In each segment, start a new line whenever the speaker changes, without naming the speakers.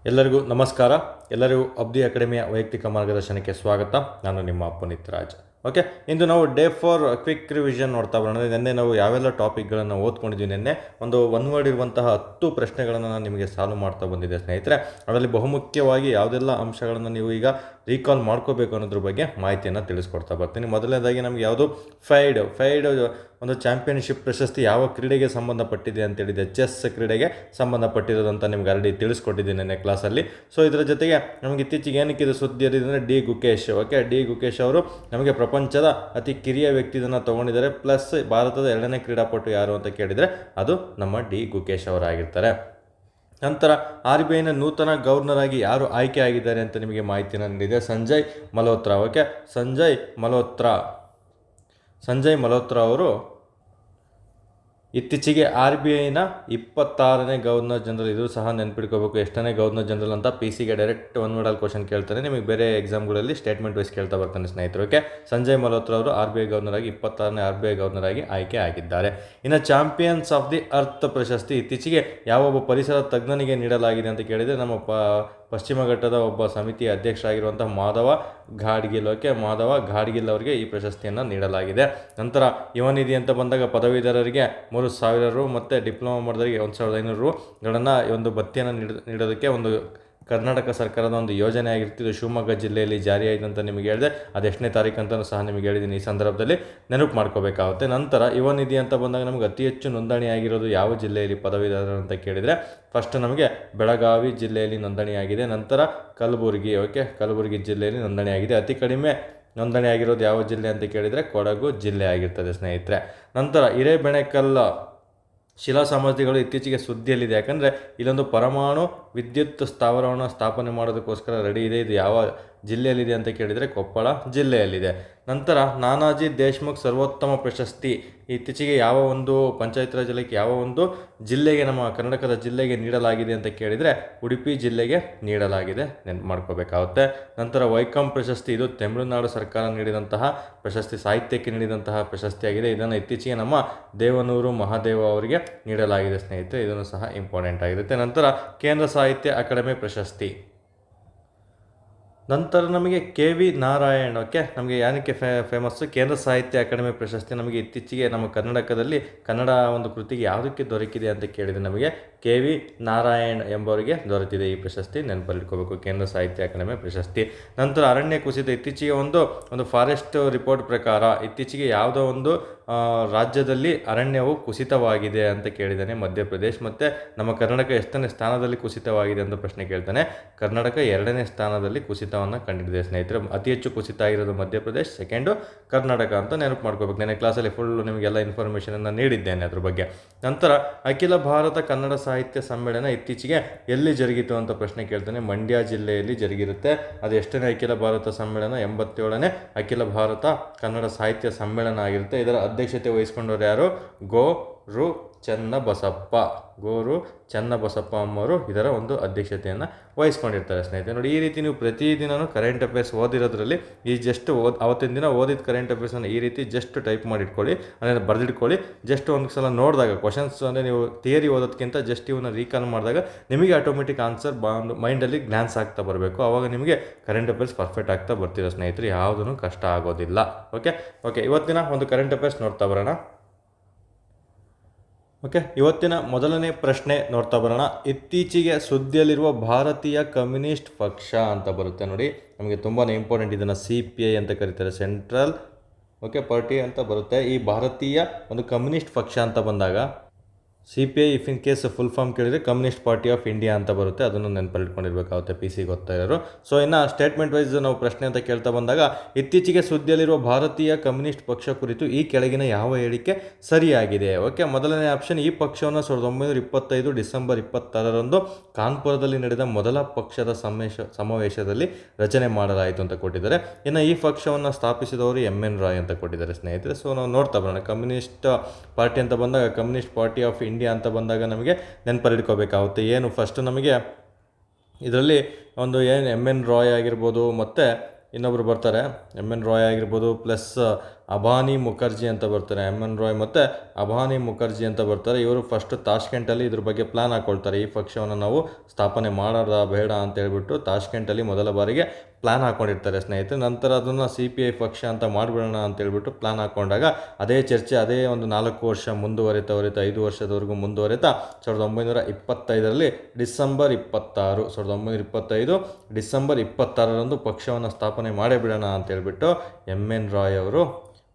ಎಲ್ಲರಿಗೂ ನಮಸ್ಕಾರ. ಎಲ್ಲರಿಗೂ ಅಬ್ದಿ ಅಕಾಡೆಮಿಯ ವೈಯಕ್ತಿಕ ಮಾರ್ಗದರ್ಶನಕ್ಕೆ ಸ್ವಾಗತ. ನಾನು ನಿಮ್ಮ ಪುನೀತ್ ರಾಜ್. ಓಕೆ, ಇಂದು ನಾವು ಡೇ 4 ಕ್ವಿಕ್ ರಿವಿಷನ್ ನೋಡ್ತಾ ಬರೋಣ. ನಿನ್ನೆ ನಾವು ಯಾವೆಲ್ಲ ಟಾಪಿಕ್ಗಳನ್ನು ಓದ್ಕೊಂಡಿದ್ವಿ, ನಿನ್ನೆ ಒಂದು ಒನ್ ವರ್ಡ್ ಇರುವಂತಹ 10 ಪ್ರಶ್ನೆಗಳನ್ನು ನಾನು ನಿಮಗೆ ಸಾಲ್ವ್ ಮಾಡ್ತಾ ಬಂದಿದ್ದೆ ಸ್ನೇಹಿತರೆ. ಅದರಲ್ಲಿ ಬಹುಮುಖ್ಯವಾಗಿ ಯಾವುದೆಲ್ಲ ಅಂಶಗಳನ್ನು ನೀವು ಈಗ ರೀಕಾಲ್ ಮಾಡ್ಕೋಬೇಕು ಅನ್ನೋದ್ರ ಬಗ್ಗೆ ಮಾಹಿತಿಯನ್ನು ತಿಳಿಸ್ಕೊಡ್ತಾ ಬರ್ತೀನಿ. ಮೊದಲನೇದಾಗಿ ನಮಗೆ ಯಾವುದು ಫೈಡ್ ಒಂದು ಚಾಂಪಿಯನ್ಶಿಪ್ ಪ್ರಶಸ್ತಿ ಯಾವ ಕ್ರೀಡೆಗೆ ಸಂಬಂಧಪಟ್ಟಿದೆ ಅಂತೇಳಿದೆ, ಚೆಸ್ ಕ್ರೀಡೆಗೆ ಸಂಬಂಧಪಟ್ಟಿರೋದಂತ ನಿಮ್ಗೆ ಆಲ್ರೆಡಿ ತಿಳಿಸ್ಕೊಟ್ಟಿದ್ದೀನಿ ನೆನ್ನೆ ಕ್ಲಾಸಲ್ಲಿ. ಸೊ ಇದರ ಜೊತೆಗೆ ನಮಗೆ ಇತ್ತೀಚೆಗೆ ಏನಕ್ಕೆ ಇದು ಸುದ್ದಿ ಅಂದರೆ D Gukesh. Okay, D Gukesh ಅವರು ನಮಗೆ ಪ್ರಪಂಚದ ಅತಿ ಕಿರಿಯ ವ್ಯಕ್ತಿ ಇದನ್ನು ತೊಗೊಂಡಿದ್ದಾರೆ. ಪ್ಲಸ್ ಭಾರತದ 2ನೇ ಕ್ರೀಡಾಪಟು ಯಾರು ಅಂತ ಕೇಳಿದರೆ ಅದು ನಮ್ಮ ಡಿ ಗುಕೇಶ್ ಅವರಾಗಿರ್ತಾರೆ. ನಂತರ RBIನ ನೂತನ ಗವರ್ನರ್ ಆಗಿ ಯಾರು ಆಯ್ಕೆ ಆಗಿದ್ದಾರೆ ಅಂತ ನಿಮಗೆ ಮಾಹಿತಿಯನ್ನು ನೀಡಿದೆ, ಸಂಜಯ್ ಮಲ್ಹೋತ್ರಾ. ಓಕೆ, ಸಂಜಯ್ ಮಲ್ಹೋತ್ರಾ ಅವರು ಇತ್ತೀಚೆಗೆ RBIನ 26ನೇ ಗವರ್ನರ್ ಜನರಲ್. ಇದು ಸಹ ನೆನ್ಪಿಟ್ಕೋಬೇಕು, ಎಷ್ಟನೇ ಗವರ್ನರ್ ಜನರಲ್ ಅಂತ PCಗೆ ಡೈರೆಕ್ಟ್ ಒನ್ ವರ್ಡಲ್ಲಿ ಕ್ವಶನ್ ಕೇಳ್ತಾನೆ. ನಿಮಗೆ ಬೇರೆ ಎಕ್ಸಾಮ್ಗಳಲ್ಲಿ ಸ್ಟೇಟ್ಮೆಂಟ್ ವೈಸ್ ಕೇಳ್ತಾ ಬರ್ತಾನೆ ಸ್ನೇಹಿತರು. ಓಕೆ, ಸಂಜಯ್ ಮಲ್ಹೋತ್ರಾ ಅವರು RBI ಗವರ್ನರ್ ಆಗಿ 26ನೇ RBI ಗವರ್ನರ್ ಆಗಿ ಆಯ್ಕೆ ಆಗಿದ್ದಾರೆ. ಇನ್ನು ಚಾಂಪಿಯನ್ಸ್ ಆಫ್ ದಿ ಅರ್ತ್ ಪ್ರಶಸ್ತಿ ಇತ್ತೀಚೆಗೆ ಯಾವ ಒಬ್ಬ ಪರಿಸರ ತಜ್ಞನಿಗೆ ನೀಡಲಾಗಿದೆ ಅಂತ ಕೇಳಿದರೆ ನಮ್ಮ ಪಶ್ಚಿಮ ಘಟ್ಟದ ಒಬ್ಬ ಸಮಿತಿಯ ಅಧ್ಯಕ್ಷರಾಗಿರುವಂಥ ಮಾಧವ ಘಾಡ್ಗಿಲ್. ಓಕೆ, ಮಾಧವ ಘಾಡ್ಗಿಲ್ ಅವರಿಗೆ ಈ ಪ್ರಶಸ್ತಿಯನ್ನು ನೀಡಲಾಗಿದೆ. ನಂತರ ಯುವನಿಧಿ ಅಂತ ಬಂದಾಗ ಪದವೀಧರರಿಗೆ 3,000 ರು ಮತ್ತು ಡಿಪ್ಲೊಮಾ ಮಾಡಿದವರಿಗೆ 1,500 ರುಗಳನ್ನು ಒಂದು ಭತ್ಯೆಯನ್ನು ನೀಡೋದಕ್ಕೆ ಒಂದು ಕರ್ನಾಟಕ ಸರ್ಕಾರದ ಒಂದು ಯೋಜನೆ ಆಗಿರ್ತಿದ್ದು ಶಿವಮೊಗ್ಗ ಜಿಲ್ಲೆಯಲ್ಲಿ ಜಾರಿಯಾಯಿತು ಅಂತ ನಿಮಗೆ ಹೇಳಿದೆ. ಅದೆಷ್ಟನೇ ತಾರೀಕು ಅಂತಲೂ ಸಹ ನಿಮಗೆ ಹೇಳಿದ್ದೀನಿ, ಈ ಸಂದರ್ಭದಲ್ಲಿ ನೆನಪು ಮಾಡ್ಕೋಬೇಕಾಗುತ್ತೆ. ನಂತರ ಯುವ ನಿಧಿ ಅಂತ ಬಂದಾಗ ನಮಗೆ ಅತಿ ಹೆಚ್ಚು ನೋಂದಣಿ ಆಗಿರೋದು ಯಾವ ಜಿಲ್ಲೆಯಲ್ಲಿ ಪದವೀಧರರು ಅಂತ ಕೇಳಿದರೆ ಫಸ್ಟ್ ನಮಗೆ ಬೆಳಗಾವಿ ಜಿಲ್ಲೆಯಲ್ಲಿ ನೋಂದಣಿಯಾಗಿದೆ. ನಂತರ ಕಲಬುರಗಿ. ಓಕೆ, ಕಲಬುರಗಿ ಜಿಲ್ಲೆಯಲ್ಲಿ ನೋಂದಣಿಯಾಗಿದೆ. ಅತಿ ಕಡಿಮೆ ನೋಂದಣಿ ಆಗಿರೋದು ಯಾವ ಜಿಲ್ಲೆ ಅಂತ ಕೇಳಿದರೆ ಕೊಡಗು ಜಿಲ್ಲೆ ಆಗಿರ್ತದೆ ಸ್ನೇಹಿತರೆ. ನಂತರ ಹಿರೇಬೆಣಕಲ್ ಶಿಲಾ ಸಮಾಧಿಗಳು ಇತ್ತೀಚೆಗೆ ಸುದ್ದಿಯಲ್ಲಿದೆ. ಯಾಕಂದರೆ ಇಲ್ಲೊಂದು ಪರಮಾಣು ವಿದ್ಯುತ್ ಸ್ಥಾವರವನ್ನು ಸ್ಥಾಪನೆ ಮಾಡೋದಕ್ಕೋಸ್ಕರ ರೆಡಿ ಇದೆ. ಇದು ಯಾವ ಜಿಲ್ಲೆಯಲ್ಲಿದೆ ಅಂತ ಕೇಳಿದರೆ ಕೊಪ್ಪಳ ಜಿಲ್ಲೆಯಲ್ಲಿದೆ. ನಂತರ ನಾನಾಜಿ ದೇಶ್ಮುಖ್ ಸರ್ವೋತ್ತಮ ಪ್ರಶಸ್ತಿ ಇತ್ತೀಚೆಗೆ ಯಾವ ಒಂದು ಪಂಚಾಯತ್ ರಾಜ್ ಇಲಾಖೆ ಯಾವ ಒಂದು ಜಿಲ್ಲೆಗೆ, ನಮ್ಮ ಕರ್ನಾಟಕದ ಜಿಲ್ಲೆಗೆ ನೀಡಲಾಗಿದೆ ಅಂತ ಕೇಳಿದರೆ ಉಡುಪಿ ಜಿಲ್ಲೆಗೆ ನೀಡಲಾಗಿದೆ, ನೆನಪು ಮಾಡ್ಕೋಬೇಕಾಗುತ್ತೆ. ನಂತರ ವೈಕಮ್ ಪ್ರಶಸ್ತಿ, ಇದು ತಮಿಳುನಾಡು ಸರ್ಕಾರ ನೀಡಿದಂತಹ ಪ್ರಶಸ್ತಿ, ಸಾಹಿತ್ಯಕ್ಕೆ ನೀಡಿದಂತಹ ಪ್ರಶಸ್ತಿಯಾಗಿದೆ. ಇದನ್ನು ಇತ್ತೀಚೆಗೆ ನಮ್ಮ ದೇವನೂರು ಮಹಾದೇವ ಅವರಿಗೆ ನೀಡಲಾಗಿದೆ ಸ್ನೇಹಿತರೆ. ಇದನ್ನು ಸಹ ಇಂಪಾರ್ಟೆಂಟ್ ಆಗಿರುತ್ತೆ. ನಂತರ ಕೇಂದ್ರ ಸಾಹಿತ್ಯ ಅಕಾಡೆಮಿ ಪ್ರಶಸ್ತಿ. ನಂತರ ನಮಗೆ KV ನಾರಾಯಣ್. ಓಕೆ, ನಮಗೆ ಏನಕ್ಕೆ ಫೇಮಸ್ಸು ಕೇಂದ್ರ ಸಾಹಿತ್ಯ ಅಕಾಡೆಮಿ ಪ್ರಶಸ್ತಿ. ನಮಗೆ ಇತ್ತೀಚೆಗೆ ನಮ್ಮ ಕನ್ನಡಕದಲ್ಲಿ ಕನ್ನಡ ಒಂದು ಕೃತಿಗೆ ಯಾವುದಕ್ಕೆ ದೊರಕಿದೆ ಅಂತ ಕೇಳಿದರೆ ನಮಗೆ KV ನಾರಾಯಣ್ ಎಂಬವರಿಗೆ ದೊರೆತಿದೆ ಈ ಪ್ರಶಸ್ತಿ, ನೆನಪಲ್ಲಿಟ್ಕೋಬೇಕು, ಕೇಂದ್ರ ಸಾಹಿತ್ಯ ಅಕಾಡೆಮಿ ಪ್ರಶಸ್ತಿ. ನಂತರ ಅರಣ್ಯ ಕುಸಿತ. ಇತ್ತೀಚೆಗೆ ಒಂದು ಫಾರೆಸ್ಟ್ ರಿಪೋರ್ಟ್ ಪ್ರಕಾರ ಇತ್ತೀಚೆಗೆ ಯಾವುದೋ ಒಂದು ರಾಜ್ಯದಲ್ಲಿ ಅರಣ್ಯವು ಕುಸಿತವಾಗಿದೆ ಅಂತ ಕೇಳಿದ್ದಾನೆ, ಮಧ್ಯಪ್ರದೇಶ್. ಮತ್ತು ನಮ್ಮ ಕರ್ನಾಟಕ ಎಷ್ಟನೇ ಸ್ಥಾನದಲ್ಲಿ ಕುಸಿತವಾಗಿದೆ ಅಂತ ಪ್ರಶ್ನೆ ಕೇಳ್ತಾನೆ. ಕರ್ನಾಟಕ 2ನೇ ಸ್ಥಾನದಲ್ಲಿ ಕುಸಿತವನ್ನು ಕಂಡಿದೆ ಸ್ನೇಹಿತರೆ. ಅತಿ ಹೆಚ್ಚು ಕುಸಿತ ಆಗಿರೋದು ಮಧ್ಯಪ್ರದೇಶ್, ಸೆಕೆಂಡು ಕರ್ನಾಟಕ ಅಂತ ನೆನಪು ಮಾಡ್ಕೋಬೇಕು. ನಾನು ಕ್ಲಾಸಲ್ಲಿ ಫುಲ್ ನಿಮಗೆಲ್ಲ ಇನ್ಫಾರ್ಮೇಷನನ್ನು ನೀಡಿದ್ದೇನೆ ಅದ್ರ ಬಗ್ಗೆ. ನಂತರ ಅಖಿಲ ಭಾರತ ಕನ್ನಡ ಸಾಹಿತ್ಯ ಸಮ್ಮೇಳನ ಇತ್ತೀಚೆಗೆ ಎಲ್ಲಿ ಜರುಗಿತು ಅಂತ ಪ್ರಶ್ನೆ ಕೇಳ್ತಾನೆ. ಮಂಡ್ಯ ಜಿಲ್ಲೆಯಲ್ಲಿ ಜರುಗಿರುತ್ತೆ. ಅದು ಎಷ್ಟನೇ ಅಖಿಲ ಭಾರತ ಸಮ್ಮೇಳನ? 87ನೇ ಅಖಿಲ ಭಾರತ ಕನ್ನಡ ಸಾಹಿತ್ಯ ಸಮ್ಮೇಳನ ಆಗಿರುತ್ತೆ. ಇದರ ಅಧ್ಯಕ್ಷತೆ ವಹಿಸ್ಕೊಂಡವರು ಯಾರು? ಗೋರು ಚನ್ನಬಸಪ್ಪ ಅಮ್ಮವರು ಇದರ ಒಂದು ಅಧ್ಯಕ್ಷತೆಯನ್ನು ವಹಿಸ್ಕೊಂಡಿರ್ತಾರೆ ಸ್ನೇಹಿತರೆ. ನೋಡಿ, ಈ ರೀತಿ ನೀವು ಪ್ರತಿದಿನವೂ ಕರೆಂಟ್ ಅಫೇರ್ಸ್ ಓದಿರೋದ್ರಲ್ಲಿ ಈ ಜಸ್ಟ್ ಅವತ್ತಿನ ದಿನ ಓದಿದ ಕರೆಂಟ್ ಅಫೇರ್ಸನ್ನು ಈ ರೀತಿ ಜಸ್ಟ್ ಟೈಪ್ ಮಾಡಿಟ್ಕೊಳ್ಳಿ, ಅಂದರೆ ಬರೆದಿಟ್ಕೊಳ್ಳಿ. ಜಸ್ಟ್ ಒಂದು ಸಲ ನೋಡಿದಾಗ ಕ್ವಶನ್ಸ್, ಅಂದರೆ ನೀವು ಥಿಯರಿ ಓದೋದಕ್ಕಿಂತ ಜಸ್ಟ್ ಇವನ್ನ ರೀಕಾಲ್ ಮಾಡಿದಾಗ ನಿಮಗೆ ಆಟೋಮೆಟಿಕ್ ಆನ್ಸರ್ ಮೈಂಡಲ್ಲಿ ಗ್ಲಾನ್ಸ್ ಆಗ್ತಾ ಬರಬೇಕು. ಆವಾಗ ನಿಮಗೆ ಕರೆಂಟ್ ಅಫೇರ್ಸ್ ಪರ್ಫೆಕ್ಟ್ ಆಗ್ತಾ ಬರ್ತಿರೋ ಸ್ನೇಹಿತರೆ, ಯಾವುದೂ ಕಷ್ಟ ಆಗೋದಿಲ್ಲ. ಓಕೆ, ಇವತ್ತಿನ ಒಂದು ಕರೆಂಟ್ ಅಫೇರ್ಸ್ ನೋಡ್ತಾ ಬರೋಣ. ಓಕೆ, ಇವತ್ತಿನ ಮೊದಲನೇ ಪ್ರಶ್ನೆ ನೋಡ್ತಾ ಬರೋಣ. ಇತ್ತೀಚೆಗೆ ಸುದ್ದಿಯಲ್ಲಿರುವ ಭಾರತೀಯ ಕಮ್ಯುನಿಸ್ಟ್ ಪಕ್ಷ ಅಂತ ಬರುತ್ತೆ ನೋಡಿ, ನಮಗೆ ತುಂಬಾ ಇಂಪಾರ್ಟೆಂಟ್. ಇದನ್ನು CPI ಅಂತ ಕರೀತಾರೆ, ಸೆಂಟ್ರಲ್ ಪಾರ್ಟಿ ಅಂತ ಬರುತ್ತೆ. ಈ ಭಾರತೀಯ ಒಂದು ಕಮ್ಯುನಿಸ್ಟ್ ಪಕ್ಷ ಅಂತ ಬಂದಾಗ CPI if in case full form ಕೇಳಿದರೆ ಕಮ್ಯುನಿಸ್ಟ್ ಪಾರ್ಟಿ ಆಫ್ ಇಂಡಿಯಾ ಅಂತ ಬರುತ್ತೆ. ಅದನ್ನು ನೆನಪಲ್ಲಿಟ್ಕೊಂಡಿರ್ಬೇಕಾಗುತ್ತೆ, PC ಗೊತ್ತಾ ಇರೋರು. ಸೊ ಇನ್ನು ಸ್ಟೇಟ್ಮೆಂಟ್ ವೈಸ್ ನಾವು ಪ್ರಶ್ನೆ ಅಂತ ಕೇಳ್ತಾ ಬಂದಾಗ, ಇತ್ತೀಚೆಗೆ ಸುದ್ದಿಯಲ್ಲಿರುವ ಭಾರತೀಯ ಕಮ್ಯುನಿಸ್ಟ್ ಪಕ್ಷ ಕುರಿತು ಈ ಕೆಳಗಿನ ಯಾವ ಹೇಳಿಕೆ ಸರಿಯಾಗಿದೆ? ಓಕೆ, ಮೊದಲನೇ ಆಪ್ಷನ್, ಈ ಪಕ್ಷವನ್ನು 1925 ಡಿಸೆಂಬರ್ 26ರಂದು ಕಾನ್ಪುರದಲ್ಲಿ ನಡೆದ ಮೊದಲ ಪಕ್ಷದ ಸಮಾವೇಶದಲ್ಲಿ ರಚನೆ ಮಾಡಲಾಯಿತು ಅಂತ ಕೊಟ್ಟಿದ್ದಾರೆ. ಇನ್ನು ಈ ಪಕ್ಷವನ್ನು ಸ್ಥಾಪಿಸಿದವರು MN ರಾಯ್ ಅಂತ ಕೊಟ್ಟಿದ್ದಾರೆ ಸ್ನೇಹಿತರೆ. ಸೊ ನಾವು ನೋಡ್ತಾ ಬರೋಣ, ಕಮ್ಯುನಿಸ್ಟ್ ಪಾರ್ಟಿ ಅಂತ ಬಂದಾಗ ಕಮ್ಯುನಿಸ್ಟ್ ಪಾರ್ಟಿ ಆಫ್ ಇಂಡಿಯಾ ಅಂತ ಬಂದಾಗ ನಮಗೆ ನೆನಪಲ್ಲಿಟ್ಕೋಬೇಕಾಗುತ್ತೆ. ಏನು ಫಸ್ಟ್ ನಮಗೆ ಇದರಲ್ಲಿ ಒಂದು MN ರಾಯ್ ಆಗಿರ್ಬೋದು, ಮತ್ತು ಇನ್ನೊಬ್ಬರು ಬರ್ತಾರೆ MN ರಾಯ್ ಆಗಿರ್ಬೋದು, ಪ್ಲಸ್ ಅಬಾನಿ ಮುಖರ್ಜಿ ಅಂತ ಬರ್ತಾರೆ. ಎಮ್ ಎನ್ ರಾಯ್ ಮತ್ತು ಅಬಾನಿ ಮುಖರ್ಜಿ ಅಂತ ಬರ್ತಾರೆ. ಇವರು ಫಸ್ಟ್ ತಾಷ್ಕೆಂಟಲ್ಲಿ ಇದ್ರ ಬಗ್ಗೆ ಪ್ಲ್ಯಾನ್ ಹಾಕ್ಕೊಳ್ತಾರೆ. ಈ ಪಕ್ಷವನ್ನು ನಾವು ಸ್ಥಾಪನೆ ಮಾಡೋದಾ ಬೇಡ ಅಂತ ಹೇಳ್ಬಿಟ್ಟು ತಾಷ್ಕೆಂಟಲ್ಲಿ ಮೊದಲ ಬಾರಿಗೆ ಪ್ಲ್ಯಾನ್ ಹಾಕ್ಕೊಂಡಿರ್ತಾರೆ ಸ್ನೇಹಿತರೆ. ನಂತರ ಅದನ್ನು CPI ಪಕ್ಷ ಅಂತ ಮಾಡಿಬಿಡೋಣ ಅಂತ ಹೇಳ್ಬಿಟ್ಟು ಪ್ಲ್ಯಾನ್ ಹಾಕ್ಕೊಂಡಾಗ ಅದೇ ಚರ್ಚೆ ಅದೇ ಒಂದು 4 ವರ್ಷ ಮುಂದುವರಿತಾ 5 ವರ್ಷದವರೆಗೂ ಮುಂದುವರಿತಾ 1925ರಲ್ಲಿ ಡಿಸೆಂಬರ್ 26ರಂದು ಪಕ್ಷವನ್ನು ಸ್ಥಾಪನೆ ಮಾಡೇ ಬಿಡೋಣ ಅಂತ ಹೇಳ್ಬಿಟ್ಟು ಎಮ್ ಎನ್ ರಾಯ್ ಅವರು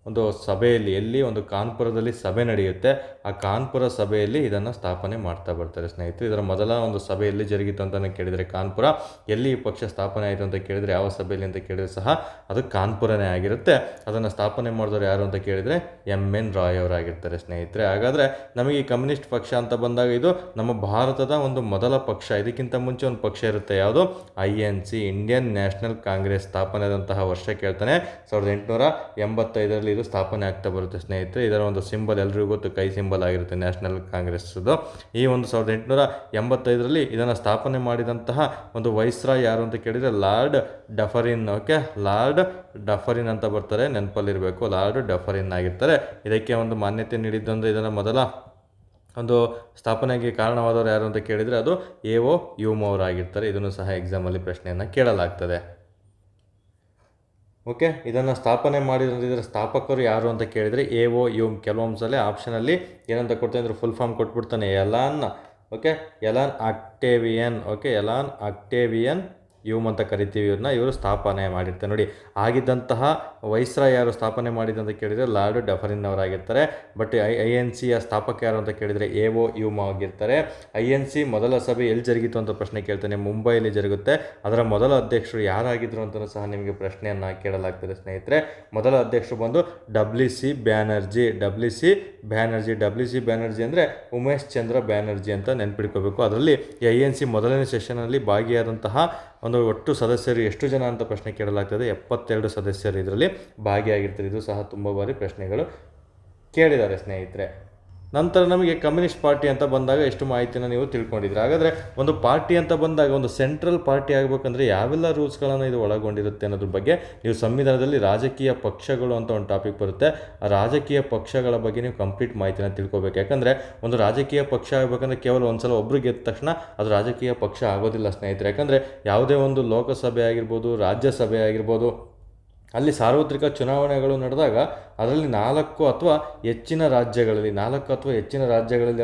ಒಂದು ಸಭೆಯಲ್ಲಿ ಒಂದು ಕಾನ್ಪುರದಲ್ಲಿ ಸಭೆ ನಡೆಯುತ್ತೆ. ಆ ಕಾನ್ಪುರ ಸಭೆಯಲ್ಲಿ ಇದನ್ನು ಸ್ಥಾಪನೆ ಮಾಡ್ತಾ ಬರ್ತಾರೆ ಸ್ನೇಹಿತರೆ. ಇದರ ಮೊದಲ ಒಂದು ಸಭೆ ಎಲ್ಲಿ ಜರುಗಿತು ಅಂತಲೇ ಕೇಳಿದರೆ ಕಾನ್ಪುರ. ಎಲ್ಲಿ ಈ ಪಕ್ಷ ಸ್ಥಾಪನೆ ಆಯಿತು ಅಂತ ಕೇಳಿದರೆ, ಯಾವ ಸಭೆಯಲ್ಲಿ ಅಂತ ಕೇಳಿದರೆ ಸಹ ಅದು ಕಾನ್ಪುರನೇ ಆಗಿರುತ್ತೆ. ಅದನ್ನು ಸ್ಥಾಪನೆ ಮಾಡಿದವರು ಯಾರು ಅಂತ ಕೇಳಿದರೆ ಎಮ್ ಎನ್ ರಾಯ್ ಅವರಾಗಿರ್ತಾರೆ ಸ್ನೇಹಿತರೆ. ಹಾಗಾದರೆ ನಮಗೆ ಈ ಕಮ್ಯುನಿಸ್ಟ್ ಪಕ್ಷ ಅಂತ ಬಂದಾಗ ಇದು ನಮ್ಮ ಭಾರತದ ಒಂದು ಮೊದಲ ಪಕ್ಷ. ಇದಕ್ಕಿಂತ ಮುಂಚೆ ಒಂದು ಪಕ್ಷ ಇರುತ್ತೆ, ಯಾವುದು INC, ಇಂಡಿಯನ್ ನ್ಯಾಷನಲ್ ಕಾಂಗ್ರೆಸ್. ಸ್ಥಾಪನೆ ಆದಂತಹ ವರ್ಷ ಕೇಳ್ತಾನೆ 1885ರಲ್ಲಿ ಇದು ಸ್ಥಾಪನೆ ಆಗ್ತಾ ಬರುತ್ತೆ ಸ್ನೇಹಿತರೆ. ಇದರ ಒಂದು ಸಿಂಬಲ್ ಎಲ್ರಿಗೂ ಗೊತ್ತು, ಕೈ ಸಿಂಬಲ್ ಆಗಿರುತ್ತೆ ನ್ಯಾಷನಲ್ ಕಾಂಗ್ರೆಸ್ದು. ಈ ಒಂದು 1885ರಲ್ಲಿ ಇದನ್ನು ಸ್ಥಾಪನೆ ಮಾಡಿದಂತಹ ಒಂದು ವೈಸ್ರಾಯ್ ಯಾರು ಅಂತ ಕೇಳಿದರೆ ಲಾರ್ಡ್ ಡಫರಿನ್. ಲಾರ್ಡ್ ಡಫರಿನ್ ಅಂತ ಬರ್ತಾರೆ, ನೆನಪಲ್ಲಿರಬೇಕು, ಲಾರ್ಡ್ ಡಫರಿನ್ ಆಗಿರ್ತಾರೆ. ಇದಕ್ಕೆ ಒಂದು ಮಾನ್ಯತೆ ನೀಡಿದ್ದಂದರೆ ಇದನ್ನು ಮೊದಲ ಒಂದು ಸ್ಥಾಪನೆಗೆ ಕಾರಣವಾದವರು ಯಾರು ಅಂತ ಕೇಳಿದರೆ ಅದು A.O. ಹ್ಯೂಮ್ ಅವರಾಗಿರ್ತಾರೆ. ಇದನ್ನು ಸಹ ಎಕ್ಸಾಮಲ್ಲಿ ಪ್ರಶ್ನೆಯನ್ನು ಕೇಳಲಾಗ್ತದೆ. ಇದನ್ನು ಸ್ಥಾಪನೆ ಮಾಡಿದ್ರ ಸ್ಥಾಪಕರು ಯಾರು ಅಂತ ಕೇಳಿದರೆ A.O. ಹ್ಯೂಮ್. ಕೆಲವೊಂದು ಸಲ ಆಪ್ಷನಲ್ಲಿ ಏನಂತ ಕೊಡ್ತಾನೆ ಅಂದರೆ ಫುಲ್ ಫಾರ್ಮ್ ಕೊಟ್ಬಿಡ್ತಾನೆ, ಎಲಾನ್ ಅಕ್ಟೇವಿಯನ್ ಹ್ಯೂಮ್ ಅಂತ ಕರಿತೀವಿ ಇವ್ರನ್ನ. ಇವರು ಸ್ಥಾಪನೆ ಮಾಡಿರ್ತಾರೆ. ನೋಡಿ, ಆಗಿದ್ದಂತಹ ವೈಸ್ರಾಯ್ ಯಾರು ಸ್ಥಾಪನೆ ಮಾಡಿದಂತ ಕೇಳಿದರೆ ಲಾರ್ಡ್ ಡಫರಿನ್ ಅವರಾಗಿರ್ತಾರೆ. ಬಟ್ INCಯ ಸ್ಥಾಪಕ ಯಾರು ಅಂತ ಕೇಳಿದರೆ A.O. ಹ್ಯೂಮ್ ಆಗಿರ್ತಾರೆ. INC ಮೊದಲ ಸಭೆ ಎಲ್ಲಿ ಜರುಗಿತು ಅಂತ ಪ್ರಶ್ನೆ ಕೇಳ್ತಾನೆ, ಮುಂಬೈಯಲ್ಲಿ ಜರುಗುತ್ತೆ. ಅದರ ಮೊದಲ ಅಧ್ಯಕ್ಷರು ಯಾರಾಗಿದ್ದರು ಅಂತಲೂ ಸಹ ನಿಮಗೆ ಪ್ರಶ್ನೆಯನ್ನು ಕೇಳಲಾಗ್ತದೆ ಸ್ನೇಹಿತರೆ. ಮೊದಲ ಅಧ್ಯಕ್ಷರು ಬಂದು WC ಬ್ಯಾನರ್ಜಿ ಅಂದರೆ ಉಮೇಶ್ ಚಂದ್ರ ಬ್ಯಾನರ್ಜಿ ಅಂತ ನೆನ್ಪಿಡ್ಕೋಬೇಕು. ಅದರಲ್ಲಿ INC ಮೊದಲನೇ ಸೆಷನಲ್ಲಿ ಭಾಗಿಯಾದಂತಹ ಒಂದು ಒಟ್ಟು ಸದಸ್ಯರು ಎಷ್ಟು ಜನ ಅಂತ ಪ್ರಶ್ನೆ ಕೇಳಲಾಗ್ತದೆ. 72 ಸದಸ್ಯರು ಇದರಲ್ಲಿ ಭಾಗಿಯಾಗಿರ್ತಾರೆ. ಇದು ಸಹ ತುಂಬ ಬಾರಿ ಪ್ರಶ್ನೆಗಳು ಕೇಳಿದ್ದಾರೆ ಸ್ನೇಹಿತರೆ. ನಂತರ ನಮಗೆ ಕಮ್ಯುನಿಸ್ಟ್ ಪಾರ್ಟಿ ಅಂತ ಬಂದಾಗ ಎಷ್ಟು ಮಾಹಿತಿನ ನೀವು ತಿಳ್ಕೊಂಡಿದ್ರೆ. ಹಾಗಾದರೆ ಒಂದು ಪಾರ್ಟಿ ಅಂತ ಬಂದಾಗ ಒಂದು ಸೆಂಟ್ರಲ್ ಪಾರ್ಟಿ ಆಗಬೇಕಂದ್ರೆ ಯಾವೆಲ್ಲ ರೂಲ್ಸ್ಗಳನ್ನು ಇದು ಒಳಗೊಂಡಿರುತ್ತೆ ಅನ್ನೋದ್ರ ಬಗ್ಗೆ ನೀವು ಸಂವಿಧಾನದಲ್ಲಿ ರಾಜಕೀಯ ಪಕ್ಷಗಳು ಅಂತ ಒಂದು ಟಾಪಿಕ್ ಬರುತ್ತೆ. ಆ ರಾಜಕೀಯ ಪಕ್ಷಗಳ ಬಗ್ಗೆ ನೀವು ಕಂಪ್ಲೀಟ್ ಮಾಹಿತಿನ ತಿಳ್ಕೊಬೇಕು. ಯಾಕಂದರೆ ಒಂದು ರಾಜಕೀಯ ಪಕ್ಷ ಆಗಬೇಕಂದ್ರೆ ಕೇವಲ ಒಂದು ಸಲ ಒಬ್ಬರು ಗೆದ್ದ ತಕ್ಷಣ ಅದು ರಾಜಕೀಯ ಪಕ್ಷ ಆಗೋದಿಲ್ಲ ಸ್ನೇಹಿತರೆ. ಯಾಕಂದರೆ ಯಾವುದೇ ಒಂದು ಲೋಕಸಭೆ ಆಗಿರ್ಬೋದು, ರಾಜ್ಯಸಭೆ ಆಗಿರ್ಬೋದು, ಅಲ್ಲಿ ಸಾರ್ವತ್ರಿಕ ಚುನಾವಣೆಗಳು ನಡೆದಾಗ ಅದರಲ್ಲಿ 4 ಅಥವಾ ಹೆಚ್ಚಿನ ರಾಜ್ಯಗಳಲ್ಲಿ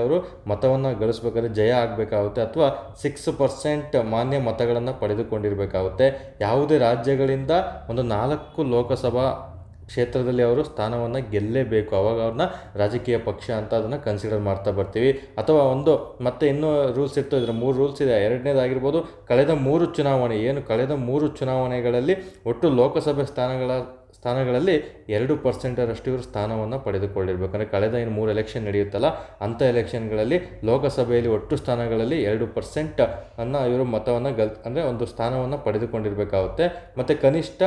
ಅವರು ಮತವನ್ನು ಗಳಿಸ್ಬೇಕಾದ್ರೆ ಜಯ ಆಗಬೇಕಾಗುತ್ತೆ, ಅಥವಾ 6% ಮಾನ್ಯ ಮತಗಳನ್ನು ಪಡೆದುಕೊಂಡಿರಬೇಕಾಗುತ್ತೆ. ಯಾವುದೇ ರಾಜ್ಯಗಳಿಂದ ಒಂದು 4 ಲೋಕಸಭಾ ಕ್ಷೇತ್ರದಲ್ಲಿ ಅವರು ಸ್ಥಾನವನ್ನು ಗೆಲ್ಲೇಬೇಕು. ಆವಾಗ ಅವ್ರನ್ನ ರಾಜಕೀಯ ಪಕ್ಷ ಅಂತ ಅದನ್ನು ಕನ್ಸಿಡರ್ ಮಾಡ್ತಾ ಬರ್ತೀವಿ. ಅಥವಾ ಮತ್ತೆ ಇನ್ನೂ ರೂಲ್ಸ್ ಇರ್ತದೆ. ಇದರ 3 ರೂಲ್ಸ್ ಇದೆ. ಎರಡನೇದಾಗಿರ್ಬೋದು, ಕಳೆದ 3 ಚುನಾವಣೆಗಳಲ್ಲಿ ಒಟ್ಟು ಲೋಕಸಭೆ ಸ್ಥಾನಗಳಲ್ಲಿ 2% ಇವರು ಸ್ಥಾನವನ್ನು ಪಡೆದುಕೊಂಡಿರ್ಬೇಕಂದ್ರೆ ಕಳೆದ 3 ಎಲೆಕ್ಷನ್ ನಡೆಯುತ್ತಲ್ಲ ಅಂಥ ಎಲೆಕ್ಷನ್ಗಳಲ್ಲಿ ಲೋಕಸಭೆಯಲ್ಲಿ ಒಟ್ಟು ಸ್ಥಾನಗಳಲ್ಲಿ 2% ಇವರು ಮತವನ್ನು ಅಂದರೆ ಒಂದು ಸ್ಥಾನವನ್ನು ಪಡೆದುಕೊಂಡಿರಬೇಕಾಗುತ್ತೆ. ಮತ್ತು ಕನಿಷ್ಠ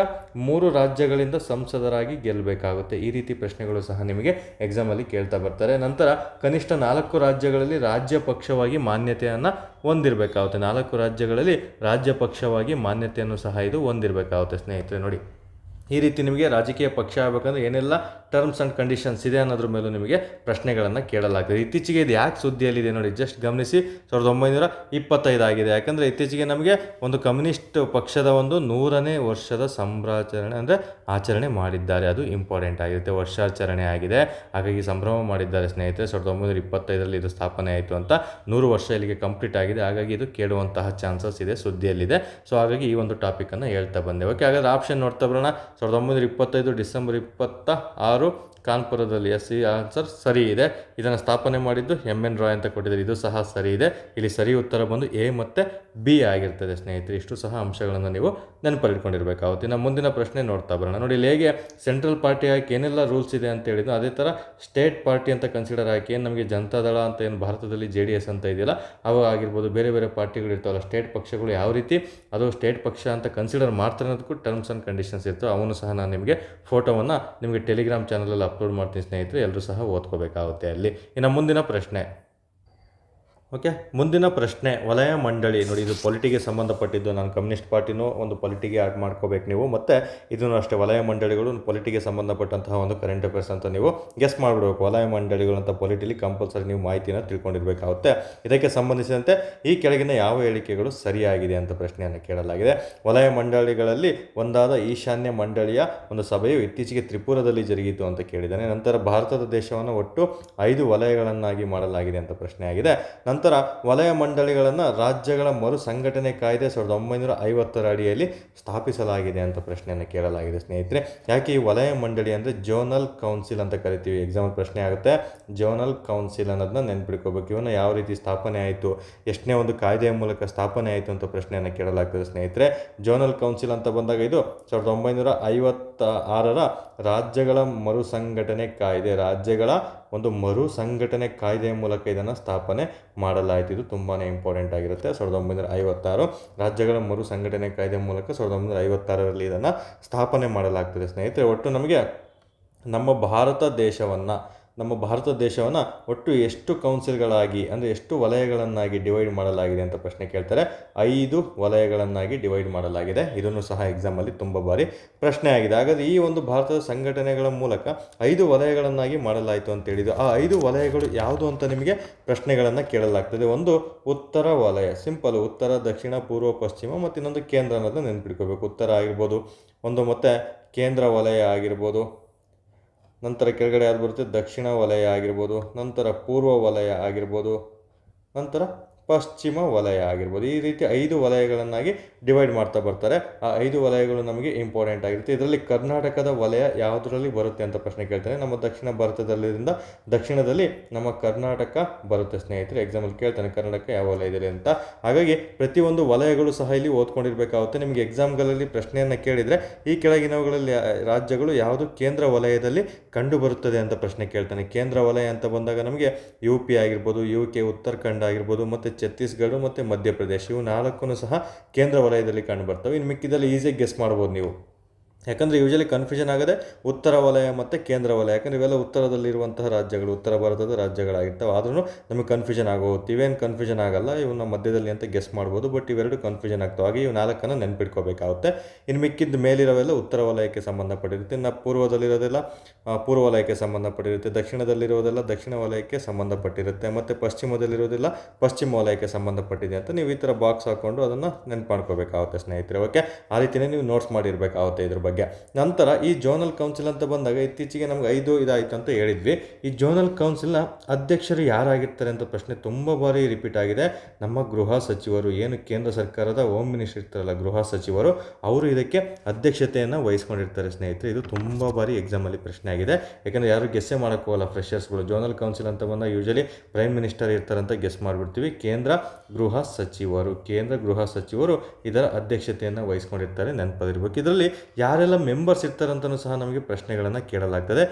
3 ರಾಜ್ಯಗಳಿಂದ ಸಂಸದರಾಗಿ ಗೆಲ್ಲಬೇಕಾಗುತ್ತೆ. ಈ ರೀತಿ ಪ್ರಶ್ನೆಗಳು ಸಹ ನಿಮಗೆ ಎಕ್ಸಾಮಲ್ಲಿ ಕೇಳ್ತಾ ಬರ್ತಾರೆ. ನಂತರ ಕನಿಷ್ಠ 4 ರಾಜ್ಯಗಳಲ್ಲಿ ರಾಜ್ಯ ಪಕ್ಷವಾಗಿ ಮಾನ್ಯತೆಯನ್ನು ಹೊಂದಿರಬೇಕಾಗುತ್ತೆ. 4 ರಾಜ್ಯಗಳಲ್ಲಿ ರಾಜ್ಯ ಪಕ್ಷವಾಗಿ ಮಾನ್ಯತೆಯನ್ನು ಸಹ ಇದು ಹೊಂದಿರಬೇಕಾಗುತ್ತೆ ಸ್ನೇಹಿತರೆ. ನೋಡಿ, ಈ ರೀತಿ ನಿಮಗೆ ರಾಜಕೀಯ ಪಕ್ಷ ಆಗಬೇಕಂದ್ರೆ ಏನೆಲ್ಲ ಟರ್ಮ್ಸ್ ಆ್ಯಂಡ್ ಕಂಡೀಷನ್ಸ್ ಇದೆ ಅನ್ನೋದ್ರ ಮೇಲೂ ನಿಮಗೆ ಪ್ರಶ್ನೆಗಳನ್ನು ಕೇಳಲಾಗ್ತದೆ. ಇತ್ತೀಚೆಗೆ ಇದು ಯಾಕೆ ಸುದ್ದಿಯಲ್ಲಿದೆ ನೋಡಿ, ಜಸ್ಟ್ ಗಮನಿಸಿ. 1925 ಆಗಿದೆ. ಯಾಕಂದರೆ ಇತ್ತೀಚೆಗೆ ನಮಗೆ ಒಂದು ಕಮ್ಯುನಿಸ್ಟ್ ಪಕ್ಷದ 100ನೇ ವರ್ಷದ ಆಚರಣೆ ಮಾಡಿದ್ದಾರೆ. ಅದು ಇಂಪಾರ್ಟೆಂಟ್ ಆಗಿರುತ್ತೆ. ವರ್ಷಾಚರಣೆ ಆಗಿದೆ, ಹಾಗಾಗಿ ಸಂಭ್ರಮ ಮಾಡಿದ್ದಾರೆ ಸ್ನೇಹಿತರೆ. 1925ರಲ್ಲಿ ಇದು ಸ್ಥಾಪನೆ ಆಯಿತು ಅಂತ. 100 ವರ್ಷ ಇಲ್ಲಿಗೆ ಕಂಪ್ಲೀಟ್ ಆಗಿದೆ. ಹಾಗಾಗಿ ಇದು ಕೇಳುವಂತಹ ಚಾನ್ಸಸ್ ಇದೆ, ಸುದ್ದಿಯಲ್ಲಿದೆ. ಸೊ ಹಾಗಾಗಿ ಈ ಒಂದು ಟಾಪಿಕನ್ನು ಹೇಳ್ತಾ ಬಂದೆ. ಹಾಗಾದರೆ ಆಪ್ಷನ್ ನೋಡ್ತಾ ಬರೋಣ. 1925 ಡಿಸೆಂಬರ್ 26 ಕಾನ್ಪುರದಲ್ಲಿ. ಈ ಆನ್ಸರ್ ಸರಿ ಇದೆ. ಇದನ್ನು ಸ್ಥಾಪನೆ ಮಾಡಿದ್ದು ಎಮ್ ಎನ್ ರಾಯ್ ಅಂತ ಕೊಟ್ಟಿದ್ದಾರೆ. ಇದು ಸಹ ಸರಿ ಇದೆ. ಇಲ್ಲಿ ಸರಿ ಉತ್ತರ ಬಂದು A ಮತ್ತು B ಆಗಿರ್ತದೆ ಸ್ನೇಹಿತರೆ. ಇಷ್ಟು ಸಹ ಅಂಶಗಳನ್ನು ನೀವು ನೆನಪಲ್ಲಿಟ್ಕೊಂಡಿರಬೇಕಾಗುತ್ತೆ. ಇನ್ನು ಮುಂದಿನ ಪ್ರಶ್ನೆ ನೋಡ್ತಾ ಬರೋಣ. ನೋಡಿ, ಇಲ್ಲಿ ಹೇಗೆ ಸೆಂಟ್ರಲ್ ಪಾರ್ಟಿ ಆಗಿ ಏನೆಲ್ಲ ರೂಲ್ಸ್ ಇದೆ ಅಂತ ಹೇಳಿದ್ದು, ಅದೇ ಥರ ಸ್ಟೇಟ್ ಪಾರ್ಟಿ ಅಂತ ಕನ್ಸಿಡರ್ ಆಗಿ ಏನು ನಮಗೆ ಜನತಾದಳ ಅಂತ ಏನು ಭಾರತದಲ್ಲಿ JDS ಅಂತ ಇದೆಯಲ್ಲ ಅವು ಆಗಿರ್ಬೋದು, ಬೇರೆ ಬೇರೆ ಪಾರ್ಟಿಗಳು ಇರ್ತಾವಲ್ಲ, ಸ್ಟೇಟ್ ಪಕ್ಷಗಳು ಯಾವ ರೀತಿ ಅದು ಸ್ಟೇಟ್ ಪಕ್ಷ ಅಂತ ಕನ್ಸಿಡರ್ ಮಾಡ್ತಾರೆ ಅನ್ನೋದಕ್ಕೂ ಟರ್ಮ್ಸ್ ಆ್ಯಂಡ್ ಕಂಡೀಷನ್ಸ್ ಇರ್ತವೆ. ಅವನು ಸಹ ನಾನು ನಿಮಗೆ ಫೋಟೋವನ್ನು ನಿಮಗೆ ಟೆಲಿಗ್ರಾಮ್ ಚಾನಲಲ್ಲಿ ಅಪ್ಲೋಡ್ ಮಾಡ್ತೀನಿ ಸ್ನೇಹಿತರೆ. ಎಲ್ಲರೂ ಸಹ ಓದ್ಕೋಬೇಕಾಗುತ್ತೆ ಅಲ್ಲಿ. ಇನ್ನು ಮುಂದಿನ ಪ್ರಶ್ನೆ ಓಕೆ, ಮುಂದಿನ ಪ್ರಶ್ನೆ ವಲಯ ಮಂಡಳಿ. ನೋಡಿ, ಇದು ಪೊಲಿಟಿಗೆ ಸಂಬಂಧಪಟ್ಟಿದ್ದು. ನಾನು ಕಮ್ಯುನಿಸ್ಟ್ ಪಾರ್ಟಿನೂ ಒಂದು ಪೊಲಿಟಿಗೆ ಆ್ಯಡ್ ಮಾಡ್ಕೋಬೇಕು ನೀವು, ಮತ್ತು ಇದನ್ನು ಅಷ್ಟೇ. ವಲಯ ಮಂಡಳಿಗಳು ಒಂದು ಪೊಲಿಟಿಗೆ ಸಂಬಂಧಪಟ್ಟಂತಹ ಒಂದು ಕರೆಂಟ್ ಅಫೇರ್ಸ್ ಅಂತ ನೀವು ಗೆಸ್ ಮಾಡಿಬಿಡ್ಬೇಕು. ವಲಯ ಮಂಡಳಿಗಳು ಅಂತ ಪೊಲಿಟಿಲಿ ಕಂಪಲ್ಸರಿ ನೀವು ಮಾಹಿತಿನ ತಿಳ್ಕೊಂಡಿರಬೇಕಾಗುತ್ತೆ. ಇದಕ್ಕೆ ಸಂಬಂಧಿಸಿದಂತೆ ಈ ಕೆಳಗಿನ ಯಾವ ಹೇಳಿಕೆಗಳು ಸರಿಯಾಗಿದೆ ಅಂತ ಪ್ರಶ್ನೆಯನ್ನು ಕೇಳಲಾಗಿದೆ. ವಲಯ ಮಂಡಳಿಗಳಲ್ಲಿ ಒಂದಾದ ಈಶಾನ್ಯ ಮಂಡಳಿಯ ಒಂದು ಸಭೆಯು ಇತ್ತೀಚೆಗೆ ತ್ರಿಪುರದಲ್ಲಿ ಜರುಗಿತು ಅಂತ ಕೇಳಿದ್ದಾನೆ. ನಂತರ ಭಾರತದ ದೇಶವನ್ನು ಒಟ್ಟು 5 ವಲಯಗಳನ್ನಾಗಿ ಮಾಡಲಾಗಿದೆ ಅಂತ ಪ್ರಶ್ನೆ ಆಗಿದೆ. ನಂತರ ವಲಯ ಮಂಡಳಿಗಳನ್ನು ರಾಜ್ಯಗಳ ಮರು ಸಂಘಟನೆ ಕಾಯ್ದೆ 1950 ಅಡಿಯಲ್ಲಿ ಸ್ಥಾಪಿಸಲಾಗಿದೆ ಅಂತ ಪ್ರಶ್ನೆಯನ್ನು ಕೇಳಲಾಗಿದೆ ಸ್ನೇಹಿತರೆ. ಯಾಕೆ ಈ ವಲಯ ಮಂಡಳಿ ಅಂದರೆ ಜೋನಲ್ ಕೌನ್ಸಿಲ್ ಅಂತ ಕರಿತೀವಿ. ಎಕ್ಸಾಂಪಲ್ ಪ್ರಶ್ನೆ ಆಗುತ್ತೆ, ಜೋನಲ್ ಕೌನ್ಸಿಲ್ ಅನ್ನೋದನ್ನ ನೆನ್ಪಿಡ್ಕೋಬೇಕು. ಇವನ್ನ ಯಾವ ರೀತಿ ಸ್ಥಾಪನೆ ಆಯಿತು, ಎಷ್ಟನೇ ಒಂದು ಕಾಯ್ದೆಯ ಮೂಲಕ ಸ್ಥಾಪನೆ ಆಯಿತು ಅಂತ ಪ್ರಶ್ನೆಯನ್ನು ಕೇಳಲಾಗ್ತದೆ ಸ್ನೇಹಿತರೆ. ಜೋನಲ್ ಕೌನ್ಸಿಲ್ ಅಂತ ಬಂದಾಗ ಇದು 1956 ರಾಜ್ಯಗಳ ಮರು ಸಂಘಟನೆ ಕಾಯ್ದೆ, ರಾಜ್ಯಗಳ ಒಂದು ಮರು ಸಂಘಟನೆ ಕಾಯ್ದೆಯ ಮೂಲಕ ಇದನ್ನು ಸ್ಥಾಪನೆ ಮಾಡಲಾಯಿತು. ಇದು ತುಂಬಾ ಇಂಪಾರ್ಟೆಂಟ್ ಆಗಿರುತ್ತೆ. 1956 ರಾಜ್ಯಗಳ ಮರು ಸಂಘಟನೆ ಕಾಯ್ದೆ ಮೂಲಕ 1956ರಲ್ಲಿ ಇದನ್ನು ಸ್ಥಾಪನೆ ಮಾಡಲಾಗ್ತದೆ ಸ್ನೇಹಿತರೆ. ಒಟ್ಟು ನಮಗೆ ನಮ್ಮ ಭಾರತ ದೇಶವನ್ನು ಒಟ್ಟು ಎಷ್ಟು ಕೌನ್ಸಿಲ್ಗಳಾಗಿ, ಅಂದರೆ ಎಷ್ಟು ವಲಯಗಳನ್ನಾಗಿ ಡಿವೈಡ್ ಮಾಡಲಾಗಿದೆ ಅಂತ ಪ್ರಶ್ನೆ ಕೇಳ್ತಾರೆ. 5 ವಲಯಗಳನ್ನಾಗಿ ಡಿವೈಡ್ ಮಾಡಲಾಗಿದೆ. ಇದನ್ನು ಸಹ ಎಕ್ಸಾಮಲ್ಲಿ ತುಂಬ ಬಾರಿ ಪ್ರಶ್ನೆ ಆಗಿದೆ. ಹಾಗಾದರೆ ಈ ಒಂದು ಭಾರತದ ಸಂಘಟನೆಗಳ ಮೂಲಕ 5 ವಲಯಗಳನ್ನಾಗಿ ಮಾಡಲಾಯಿತು ಅಂತ ಹೇಳಿದ್ದು. ಆ 5 ವಲಯಗಳು ಯಾವುದು ಅಂತ ನಿಮಗೆ ಪ್ರಶ್ನೆಗಳನ್ನು ಕೇಳಲಾಗ್ತದೆ. ಒಂದು ಉತ್ತರ ವಲಯ, ಸಿಂಪಲ್, ಉತ್ತರ, ದಕ್ಷಿಣ, ಪೂರ್ವ, ಪಶ್ಚಿಮ, ಮತ್ತು ಇನ್ನೊಂದು ಕೇಂದ್ರ ಅನ್ನೋದನ್ನ ನೆನ್ಪಿಟ್ಕೋಬೇಕು. ಉತ್ತರ ಆಗಿರ್ಬೋದು ಒಂದು, ಮತ್ತು ಕೇಂದ್ರ ವಲಯ ಆಗಿರ್ಬೋದು. ನಂತರ ಕೆಳಗಡೆ ಯಾವ್ದು ಬರುತ್ತೆ, ದಕ್ಷಿಣ ವಲಯ ಆಗಿರ್ಬೋದು. ನಂತರ ಪೂರ್ವ ವಲಯ ಆಗಿರ್ಬೋದು. ನಂತರ ಪಶ್ಚಿಮ ವಲಯ ಆಗಿರ್ಬೋದು. ಈ ರೀತಿ 5 ವಲಯಗಳನ್ನಾಗಿ ಡಿವೈಡ್ ಮಾಡ್ತಾ ಬರ್ತಾರೆ. ಆ 5 ವಲಯಗಳು ನಮಗೆ ಇಂಪಾರ್ಟೆಂಟ್ ಆಗಿರುತ್ತೆ. ಇದರಲ್ಲಿ ಕರ್ನಾಟಕದ ವಲಯ ಯಾವುದರಲ್ಲಿ ಬರುತ್ತೆ ಅಂತ ಪ್ರಶ್ನೆ ಕೇಳ್ತಾರೆ. ನಮ್ಮ ದಕ್ಷಿಣ ಭಾರತದಲ್ಲಿಂದ ದಕ್ಷಿಣದಲ್ಲಿ ನಮ್ಮ ಕರ್ನಾಟಕ ಬರುತ್ತೆ ಸ್ನೇಹಿತರೆ. ಎಕ್ಸಾಂಪಲ್ ಕೇಳ್ತಾನೆ, ಕರ್ನಾಟಕ ಯಾವ ವಲಯದಲ್ಲಿ ಅಂತ. ಹಾಗಾಗಿ ಪ್ರತಿಯೊಂದು ವಲಯಗಳು ಸಹ ಇಲ್ಲಿ ಓದ್ಕೊಂಡಿರಬೇಕಾಗುತ್ತೆ. ನಿಮಗೆ ಎಕ್ಸಾಮ್ಗಳಲ್ಲಿ ಪ್ರಶ್ನೆಯನ್ನು ಕೇಳಿದರೆ ಈ ಕೆಳಗಿನವುಗಳಲ್ಲಿ ರಾಜ್ಯಗಳು ಯಾವುದು ಕೇಂದ್ರ ವಲಯದಲ್ಲಿ ಕಂಡು ಬರುತ್ತದೆ ಅಂತ ಪ್ರಶ್ನೆ ಕೇಳ್ತಾನೆ. ಕೇಂದ್ರ ವಲಯ ಅಂತ ಬಂದಾಗ ನಮಗೆ UP ಆಗಿರ್ಬೋದು, UK, ಉತ್ತರಾಖಂಡ ಆಗಿರ್ಬೋದು, ಮತ್ತು ಛತ್ತೀಸ್ಗಢ ಮತ್ತು ಮಧ್ಯಪ್ರದೇಶ, ಇವು 4 ಸಹ ಕೇಂದ್ರ ವಲಯದಲ್ಲಿ ಕಂಡು ಬರ್ತವೆ. ಇನ್ನು ಮಿಕ್ಕಿದಲ್ಲಿ ಈಸಿಯಾಗಿ ಗೆಸ್ ಮಾಡ್ಬೋದು ನೀವು. ಯಾಕಂದರೆ ಯೂಶಲಿ ಕನ್ಫ್ಯೂಷನ್ ಆಗದೆ ಉತ್ತರ ವಲಯ ಮತ್ತು ಕೇಂದ್ರ ವಲಯ. ಯಾಕಂದರೆ ಇವೆಲ್ಲ ಉತ್ತರದಲ್ಲಿರುವಂತಹ ರಾಜ್ಯಗಳು, ಉತ್ತರ ಭಾರತದ ರಾಜ್ಯಗಳಾಗಿರ್ತವೆ. ಆದ್ರೂ ನಮಗೆ ಕನ್ಫ್ಯೂಷನ್ ಆಗೋಗುತ್ತೆ. ಇವೇನು ಕನ್ಫ್ಯೂಷನ್ ಆಗಲ್ಲ, ಇವನ್ನ ಮಧ್ಯದಲ್ಲಿ ಅಂತ ಗೆಸ್ ಮಾಡ್ಬೋದು. ಬಟ್ ಇವೆರಡು ಕನ್ಫ್ಯೂಷನ್ ಆಗ್ತವೆ. ಹಾಗೆ ಇವು 4 ನೆನ್ಪಿಟ್ಕೋಬೇಕಾಗುತ್ತೆ. ಇನ್ನು ಮಿಕ್ಕಿದ್ದು ಮೇಲಿರೋವೆಲ್ಲ ಉತ್ತರ ವಲಯಕ್ಕೆ ಸಂಬಂಧಪಟ್ಟಿರುತ್ತೆ. ಇನ್ನು ಪೂರ್ವದಲ್ಲಿರೋದೆಲ್ಲ ಪೂರ್ವ ವಲಯಕ್ಕೆ ಸಂಬಂಧಪಟ್ಟಿರುತ್ತೆ. ದಕ್ಷಿಣದಲ್ಲಿರೋದೆಲ್ಲ ದಕ್ಷಿಣ ವಲಯಕ್ಕೆ ಸಂಬಂಧಪಟ್ಟಿರುತ್ತೆ. ಮತ್ತು ಪಶ್ಚಿಮದಲ್ಲಿರೋದೆಲ್ಲ ಪಶ್ಚಿಮ ವಲಯಕ್ಕೆ ಸಂಬಂಧಪಟ್ಟಿದೆ ಅಂತ ನೀವು ಈ ಥರ ಬಾಕ್ಸ್ ಹಾಕ್ಕೊಂಡು ಅದನ್ನು ನೆನ್ಪು ಮಾಡ್ಕೋಬೇಕಾಗುತ್ತೆ ಸ್ನೇಹಿತರೆ. ಓಕೆ, ಆ ರೀತಿಯೇ ನೀವು ನೋಟ್ಸ್ ಮಾಡಿರಬೇಕಾಗುತ್ತೆ ಇದ್ರ ಬಗ್ಗೆ. ನಂತರ ಈ ಜೋನಲ್ ಕೌನ್ಸಿಲ್ ಅಂತ ಬಂದಾಗ ಇತ್ತೀಚೆಗೆ ನಮ್ಗೆ 5 ಇದಾಯಿತು ಅಂತ ಹೇಳಿದ್ವಿ. ಈ ಜೋನಲ್ ಕೌನ್ಸಿಲ್ನ ಅಧ್ಯಕ್ಷರು ಯಾರಾಗಿರ್ತಾರೆ ಅಂತ ಪ್ರಶ್ನೆ ತುಂಬ ಬಾರಿ ರಿಪೀಟ್ ಆಗಿದೆ. ನಮ್ಮ ಗೃಹ ಸಚಿವರು, ಏನು ಕೇಂದ್ರ ಸರ್ಕಾರದ ಹೋಮ್ ಮಿನಿಸ್ಟರ್ ಇರ್ತಾರಲ್ಲ, ಗೃಹ ಸಚಿವರು, ಅವರು ಇದಕ್ಕೆ ಅಧ್ಯಕ್ಷತೆಯನ್ನು ವಹಿಸ್ಕೊಂಡಿರ್ತಾರೆ ಸ್ನೇಹಿತರೆ. ಇದು ತುಂಬ ಬಾರಿ ಎಕ್ಸಾಮಲ್ಲಿ ಪ್ರಶ್ನೆ ಆಗಿದೆ. ಯಾಕಂದರೆ ಯಾರು ಗೆಸ್ಸೇ ಮಾಡೋಕ್ಕೋಗಲ್ಲ ಫ್ರೆಷರ್ಸ್ಗಳು. ಜೋನಲ್ ಕೌನ್ಸಿಲ್ ಅಂತ ಬಂದಾಗ ಯೂಶಲಿ ಪ್ರೈಮ್ ಮಿನಿಸ್ಟರ್ ಇರ್ತಾರಂತ ಗೆಸ್ ಮಾಡಿಬಿಡ್ತೀವಿ. ಕೇಂದ್ರ ಗೃಹ ಸಚಿವರು ಇದರ ಅಧ್ಯಕ್ಷತೆಯನ್ನು ವಹಿಸ್ಕೊಂಡಿರ್ತಾರೆ, ನೆನಪದಿರ್ಬೇಕು. ಇದರಲ್ಲಿ ಯಾರೆಲ್ಲ ಮೆಂಬರ್ಸ್ ಇರ್ತಾರಂತಲೂ ಸಹ ನಮಗೆ ಪ್ರಶ್ನೆಗಳನ್ನು ಕೇಳಲಾಗ್ತದೆ.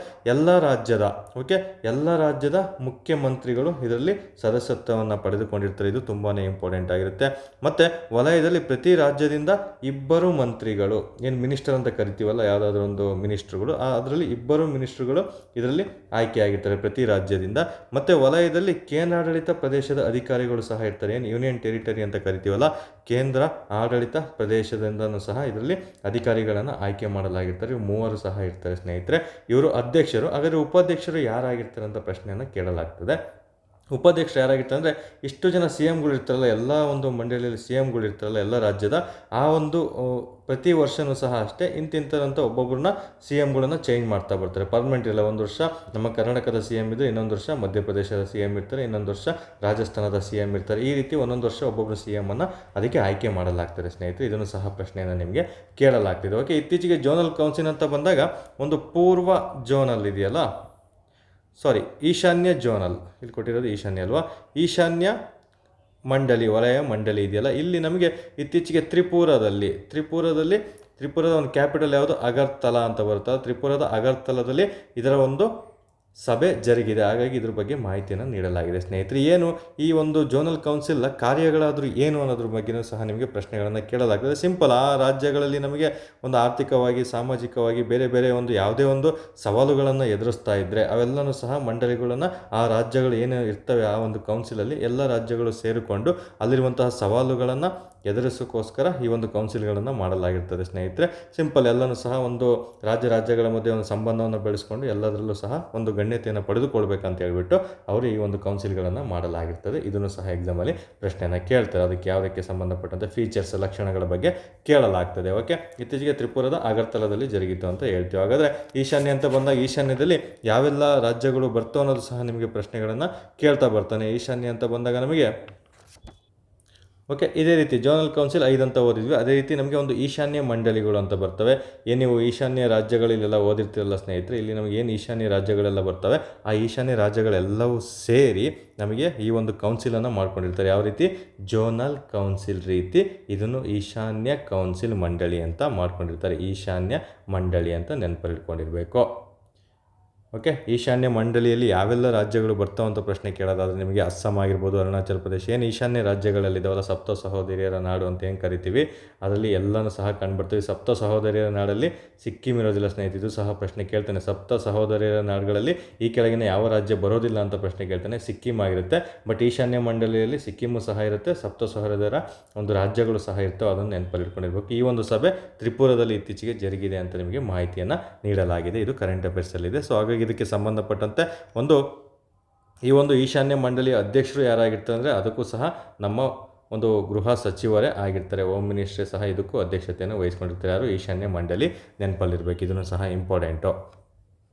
ಎಲ್ಲ ರಾಜ್ಯದ ಮುಖ್ಯಮಂತ್ರಿಗಳು ಇದರಲ್ಲಿ ಸದಸ್ಯತ್ವವನ್ನು ಪಡೆದುಕೊಂಡಿರ್ತಾರೆ. ಇದು ತುಂಬಾ ಇಂಪಾರ್ಟೆಂಟ್ ಆಗಿರುತ್ತೆ. ಮತ್ತು ವಲಯದಲ್ಲಿ ಪ್ರತಿ ರಾಜ್ಯದಿಂದ 2 ಮಂತ್ರಿಗಳು, ಏನು ಮಿನಿಸ್ಟರ್ ಅಂತ ಕರಿತೀವಲ್ಲ, ಯಾವುದಾದ್ರೂ ಒಂದು ಮಿನಿಸ್ಟ್ರುಗಳು, ಅದರಲ್ಲಿ 2 ಮಿನಿಸ್ಟ್ರುಗಳು ಇದರಲ್ಲಿ ಆಯ್ಕೆಯಾಗಿರ್ತಾರೆ ಪ್ರತಿ ರಾಜ್ಯದಿಂದ. ಮತ್ತು ವಲಯದಲ್ಲಿ ಕೇಂದ್ರಾಡಳಿತ ಪ್ರದೇಶದ ಅಧಿಕಾರಿಗಳು ಸಹ ಇರ್ತಾರೆ. ಏನು ಯೂನಿಯನ್ ಟೆರಿಟರಿ ಅಂತ ಕರಿತೀವಲ್ಲ, ಕೇಂದ್ರ ಆಡಳಿತ ಪ್ರದೇಶದಿಂದನೂ ಸಹ ಇದರಲ್ಲಿ ಅಧಿಕಾರಿಗಳನ್ನು ಆಯ್ಕೆ ಮಾಡಲಾಗಿರ್ತಾರೆ. 3 ಸಹ ಇರ್ತಾರೆ ಸ್ನೇಹಿತರೆ. ಇವರು ಅಧ್ಯಕ್ಷರು. ಹಾಗಾದರೆ ಉಪಾಧ್ಯಕ್ಷರು ಯಾರಾಗಿರ್ತಾರೆ ಅಂತ ಪ್ರಶ್ನೆಯನ್ನು ಕೇಳಲಾಗ್ತದೆ. ಉಪಾಧ್ಯಕ್ಷರು ಯಾರಾಗಿರ್ತಾರೆ ಅಂದರೆ ಇಷ್ಟು ಜನ CMಗಳು ಇರ್ತಾರಲ್ಲ, ಎಲ್ಲ ಒಂದು ಮಂಡಳಿಯಲ್ಲಿ CMಗಳು ಇರ್ತಾರಲ್ಲ ಎಲ್ಲ ರಾಜ್ಯದ, ಆ ಒಂದು ಪ್ರತಿ ವರ್ಷವೂ ಸಹ ಅಷ್ಟೇ ಇಂತಿಂಥರಂತ ಒಬ್ಬೊಬ್ಬರನ್ನ CMಗಳನ್ನು ಚೇಂಜ್ ಮಾಡ್ತಾ ಬರ್ತಾರೆ. ಪರ್ಮನೆಂಟ್ ಇಲ್ಲ. ಒಂದು ವರ್ಷ ನಮ್ಮ ಕರ್ನಾಟಕದ CM ಇದ್ದರೆ ಇನ್ನೊಂದು ವರ್ಷ ಮಧ್ಯಪ್ರದೇಶದ CM ಇರ್ತಾರೆ, ಇನ್ನೊಂದು ವರ್ಷ ರಾಜಸ್ಥಾನದ CM ಇರ್ತಾರೆ. ಈ ರೀತಿ ಒಂದೊಂದು ವರ್ಷ ಒಬ್ಬೊಬ್ಬರು CMನ್ನು ಅದಕ್ಕೆ ಆಯ್ಕೆ ಮಾಡಲಾಗ್ತದೆ ಸ್ನೇಹಿತರೆ. ಇದನ್ನು ಸಹ ಪ್ರಶ್ನೆಯನ್ನು ನಿಮಗೆ ಕೇಳಲಾಗ್ತಿದೆ. ಓಕೆ, ಇತ್ತೀಚೆಗೆ ಜೋನಲ್ ಕೌನ್ಸಿಲ್ ಅಂತ ಬಂದಾಗ ಒಂದು ಪೂರ್ವ ಜೋನಲ್ ಇದೆಯಲ್ಲ, ಈಶಾನ್ಯ ಜೋನಲ್, ಇಲ್ಲಿ ಕೊಟ್ಟಿರೋದು ಈಶಾನ್ಯ ಅಲ್ವಾ, ಈಶಾನ್ಯ ಮಂಡಳಿ, ವಲಯ ಮಂಡಳಿ ಇದೆಯಲ್ಲ, ಇಲ್ಲಿ ನಮಗೆ ಇತ್ತೀಚೆಗೆ ತ್ರಿಪುರದ ಒಂದು ಕ್ಯಾಪಿಟಲ್ ಯಾವುದು, ಅಗರ್ತಲಾ ಅಂತ ಬರುತ್ತೆ. ತ್ರಿಪುರದ ಅಗರ್ತಲದಲ್ಲಿ ಇದರ ಒಂದು ಸಭೆ ಜರುಗಿದೆ. ಹಾಗಾಗಿ ಇದ್ರ ಬಗ್ಗೆ ಮಾಹಿತಿಯನ್ನು ನೀಡಲಾಗಿದೆ ಸ್ನೇಹಿತರೆ. ಏನು ಈ ಒಂದು ಝೋನಲ್ ಕೌನ್ಸಿಲ್ನ ಕಾರ್ಯಗಳಾದರೂ ಏನು ಅನ್ನೋದ್ರ ಬಗ್ಗೆಯೂ ಸಹ ನಿಮಗೆ ಪ್ರಶ್ನೆಗಳನ್ನು ಕೇಳಲಾಗ್ತದೆ. ಸಿಂಪಲ್, ಆ ರಾಜ್ಯಗಳಲ್ಲಿ ನಮಗೆ ಒಂದು ಆರ್ಥಿಕವಾಗಿ, ಸಾಮಾಜಿಕವಾಗಿ ಬೇರೆ ಬೇರೆ ಒಂದು ಯಾವುದೇ ಒಂದು ಸವಾಲುಗಳನ್ನು ಎದುರಿಸ್ತಾ ಇದ್ದರೆ ಅವೆಲ್ಲನೂ ಸಹ ಮಂಡಳಿಗಳನ್ನು, ಆ ರಾಜ್ಯಗಳು ಏನು ಇರ್ತವೆ ಆ ಒಂದು ಕೌನ್ಸಿಲಲ್ಲಿ ಎಲ್ಲ ರಾಜ್ಯಗಳು ಸೇರಿಕೊಂಡು ಅಲ್ಲಿರುವಂತಹ ಸವಾಲುಗಳನ್ನು ಎದುರಿಸೋಕ್ಕೋಸ್ಕರ ಈ ಒಂದು ಕೌನ್ಸಿಲ್ಗಳನ್ನು ಮಾಡಲಾಗಿರ್ತದೆ ಸ್ನೇಹಿತರೆ. ಸಿಂಪಲ್, ಎಲ್ಲನೂ ಸಹ ಒಂದು ರಾಜ್ಯಗಳ ಮಧ್ಯೆ ಒಂದು ಸಂಬಂಧವನ್ನು ಬೆಳೆಸ್ಕೊಂಡು ಎಲ್ಲದರಲ್ಲೂ ಸಹ ಒಂದು ಗಣ್ಯತೆಯನ್ನು ಪಡೆದುಕೊಳ್ಬೇಕಂತ ಹೇಳ್ಬಿಟ್ಟು ಅವರು ಈ ಒಂದು ಕೌನ್ಸಿಲ್ಗಳನ್ನು ಮಾಡಲಾಗಿರ್ತದೆ. ಇದನ್ನು ಸಹ ಎಕ್ಸಾಮಲ್ಲಿ ಪ್ರಶ್ನೆಯನ್ನು ಕೇಳ್ತಾರೆ. ಅದಕ್ಕೆ ಯಾವುದಕ್ಕೆ ಸಂಬಂಧಪಟ್ಟಂತೆ ಫೀಚರ್ಸ್, ಲಕ್ಷಣಗಳ ಬಗ್ಗೆ ಕೇಳಲಾಗ್ತದೆ. ಓಕೆ, ಇತ್ತೀಚೆಗೆ ತ್ರಿಪುರದ ಅಗರ್ತಲಾದಲ್ಲಿ ಜರುಗಿತು ಅಂತ ಹೇಳ್ತೀವಿ. ಹಾಗಾದರೆ ಈಶಾನ್ಯ ಅಂತ ಬಂದಾಗ ಈಶಾನ್ಯದಲ್ಲಿ ಯಾವೆಲ್ಲ ರಾಜ್ಯಗಳು ಬರ್ತವೆ ಅನ್ನೋದು ಸಹ ನಿಮಗೆ ಪ್ರಶ್ನೆಗಳನ್ನು ಕೇಳ್ತಾ ಬರ್ತಾನೆ. ಈಶಾನ್ಯ ಅಂತ ಬಂದಾಗ ನಮಗೆ ಓಕೆ, ಇದೇ ರೀತಿ ಝೋನಲ್ ಕೌನ್ಸಿಲ್ 5 ಅಂತ ಓದಿದ್ವಿ. ಅದೇ ರೀತಿ ನಮಗೆ ಒಂದು ಈಶಾನ್ಯ ಮಂಡಳಿಗಳು ಅಂತ ಬರ್ತವೆ. ಏನು ನೀವು ಈಶಾನ್ಯ ರಾಜ್ಯಗಳಲ್ಲೆಲ್ಲ ಓದಿರ್ತಿರಲ್ಲ ಸ್ನೇಹಿತರೆ, ಇಲ್ಲಿ ನಮಗೆ ಏನು ಈಶಾನ್ಯ ರಾಜ್ಯಗಳೆಲ್ಲ ಬರ್ತವೆ, ಆ ಈಶಾನ್ಯ ರಾಜ್ಯಗಳೆಲ್ಲವೂ ಸೇರಿ ನಮಗೆ ಈ ಒಂದು ಕೌನ್ಸಿಲನ್ನು ಮಾಡ್ಕೊಂಡಿರ್ತಾರೆ. ಯಾವ ರೀತಿ? ಝೋನಲ್ ಕೌನ್ಸಿಲ್ ರೀತಿ ಇದನ್ನು ಈಶಾನ್ಯ ಕೌನ್ಸಿಲ್ ಮಂಡಳಿ ಅಂತ ಮಾಡ್ಕೊಂಡಿರ್ತಾರೆ. ಈಶಾನ್ಯ ಮಂಡಳಿ ಅಂತ ನೆನಪಲ್ಲಿಟ್ಕೊಂಡಿರಬೇಕು. ಓಕೆ, ಈಶಾನ್ಯ ಮಂಡಳಿಯಲ್ಲಿ ಯಾವೆಲ್ಲ ರಾಜ್ಯಗಳು ಬರ್ತಾವಂತ ಪ್ರಶ್ನೆ ಕೇಳೋದಾದರೆ ನಿಮಗೆ ಅಸ್ಸಾಂ ಆಗಿರ್ಬೋದು, ಅರುಣಾಚಲ ಪ್ರದೇಶ, ಏನು ಈಶಾನ್ಯ ರಾಜ್ಯಗಳಲ್ಲಿದ್ದಾವಲ್ಲ, ಸಪ್ತ ಸಹೋದರಿಯರ ನಾಡು ಅಂತ ಏನು ಕರಿತೀವಿ, ಅದರಲ್ಲಿ ಎಲ್ಲನೂ ಸಹ ಕಂಡುಬರ್ತೀವಿ. ಸಪ್ತ ಸಹೋದರಿಯರ ನಾಡಲ್ಲಿ ಸಿಕ್ಕಿಂ ಇರೋದಿಲ್ಲ ಸ್ನೇಹಿತರೆ. ಇದು ಸಹ ಪ್ರಶ್ನೆ ಕೇಳ್ತಾನೆ. ಸಪ್ತ ಸಹೋದರಿಯರ ನಾಡುಗಳಲ್ಲಿ ಈ ಕೆಳಗಿನ ಯಾವ ರಾಜ್ಯ ಬರೋದಿಲ್ಲ ಅಂತ ಪ್ರಶ್ನೆ ಕೇಳ್ತಾನೆ. ಸಿಕ್ಕಿಂ ಆಗಿರುತ್ತೆ. ಬಟ್ ಈಶಾನ್ಯ ಮಂಡಳಿಯಲ್ಲಿ ಸಿಕ್ಕಿಮು ಸಹ ಇರುತ್ತೆ, ಸಪ್ತ ಸಹೋದರ ಒಂದು ರಾಜ್ಯಗಳು ಸಹ ಇರ್ತವೆ. ಅದನ್ನು ನೆನಪಲ್ಲಿಟ್ಕೊಂಡಿರ್ಬೇಕು. ಈ ಒಂದು ಸಭೆ ತ್ರಿಪುರದಲ್ಲಿ ಇತ್ತೀಚೆಗೆ ಜರುಗಿದೆ ಅಂತ ನಿಮಗೆ ಮಾಹಿತಿಯನ್ನು ನೀಡಲಾಗಿದೆ. ಇದು ಕರೆಂಟ್ ಅಫೇರ್ಸಲ್ಲಿದೆ. ಸೊ ಹಾಗಾಗಿ ಇದಕ್ಕೆ ಸಂಬಂಧಪಟ್ಟಂತೆ ಈ ಒಂದು ಈಶಾನ್ಯ ಮಂಡಳಿಯ ಅಧ್ಯಕ್ಷರು ಯಾರಾಗಿರ್ತಾರೆ ಅಂದರೆ ಅದಕ್ಕೂ ಸಹ ನಮ್ಮ ಒಂದು ಗೃಹ ಸಚಿವರೇ ಆಗಿರ್ತಾರೆ. ಹೋಮ್ ಮಿನಿಸ್ಟ್ರಿ ಸಹ ಇದಕ್ಕೂ ಅಧ್ಯಕ್ಷತೆಯನ್ನು ವಹಿಸ್ಕೊಂಡಿರ್ತಾರೆ. ಯಾರು? ಈಶಾನ್ಯ ಮಂಡಳಿ. ನೆನಪಲ್ಲಿರಬೇಕು, ಇದನ್ನು ಸಹ ಇಂಪಾರ್ಟೆಂಟು.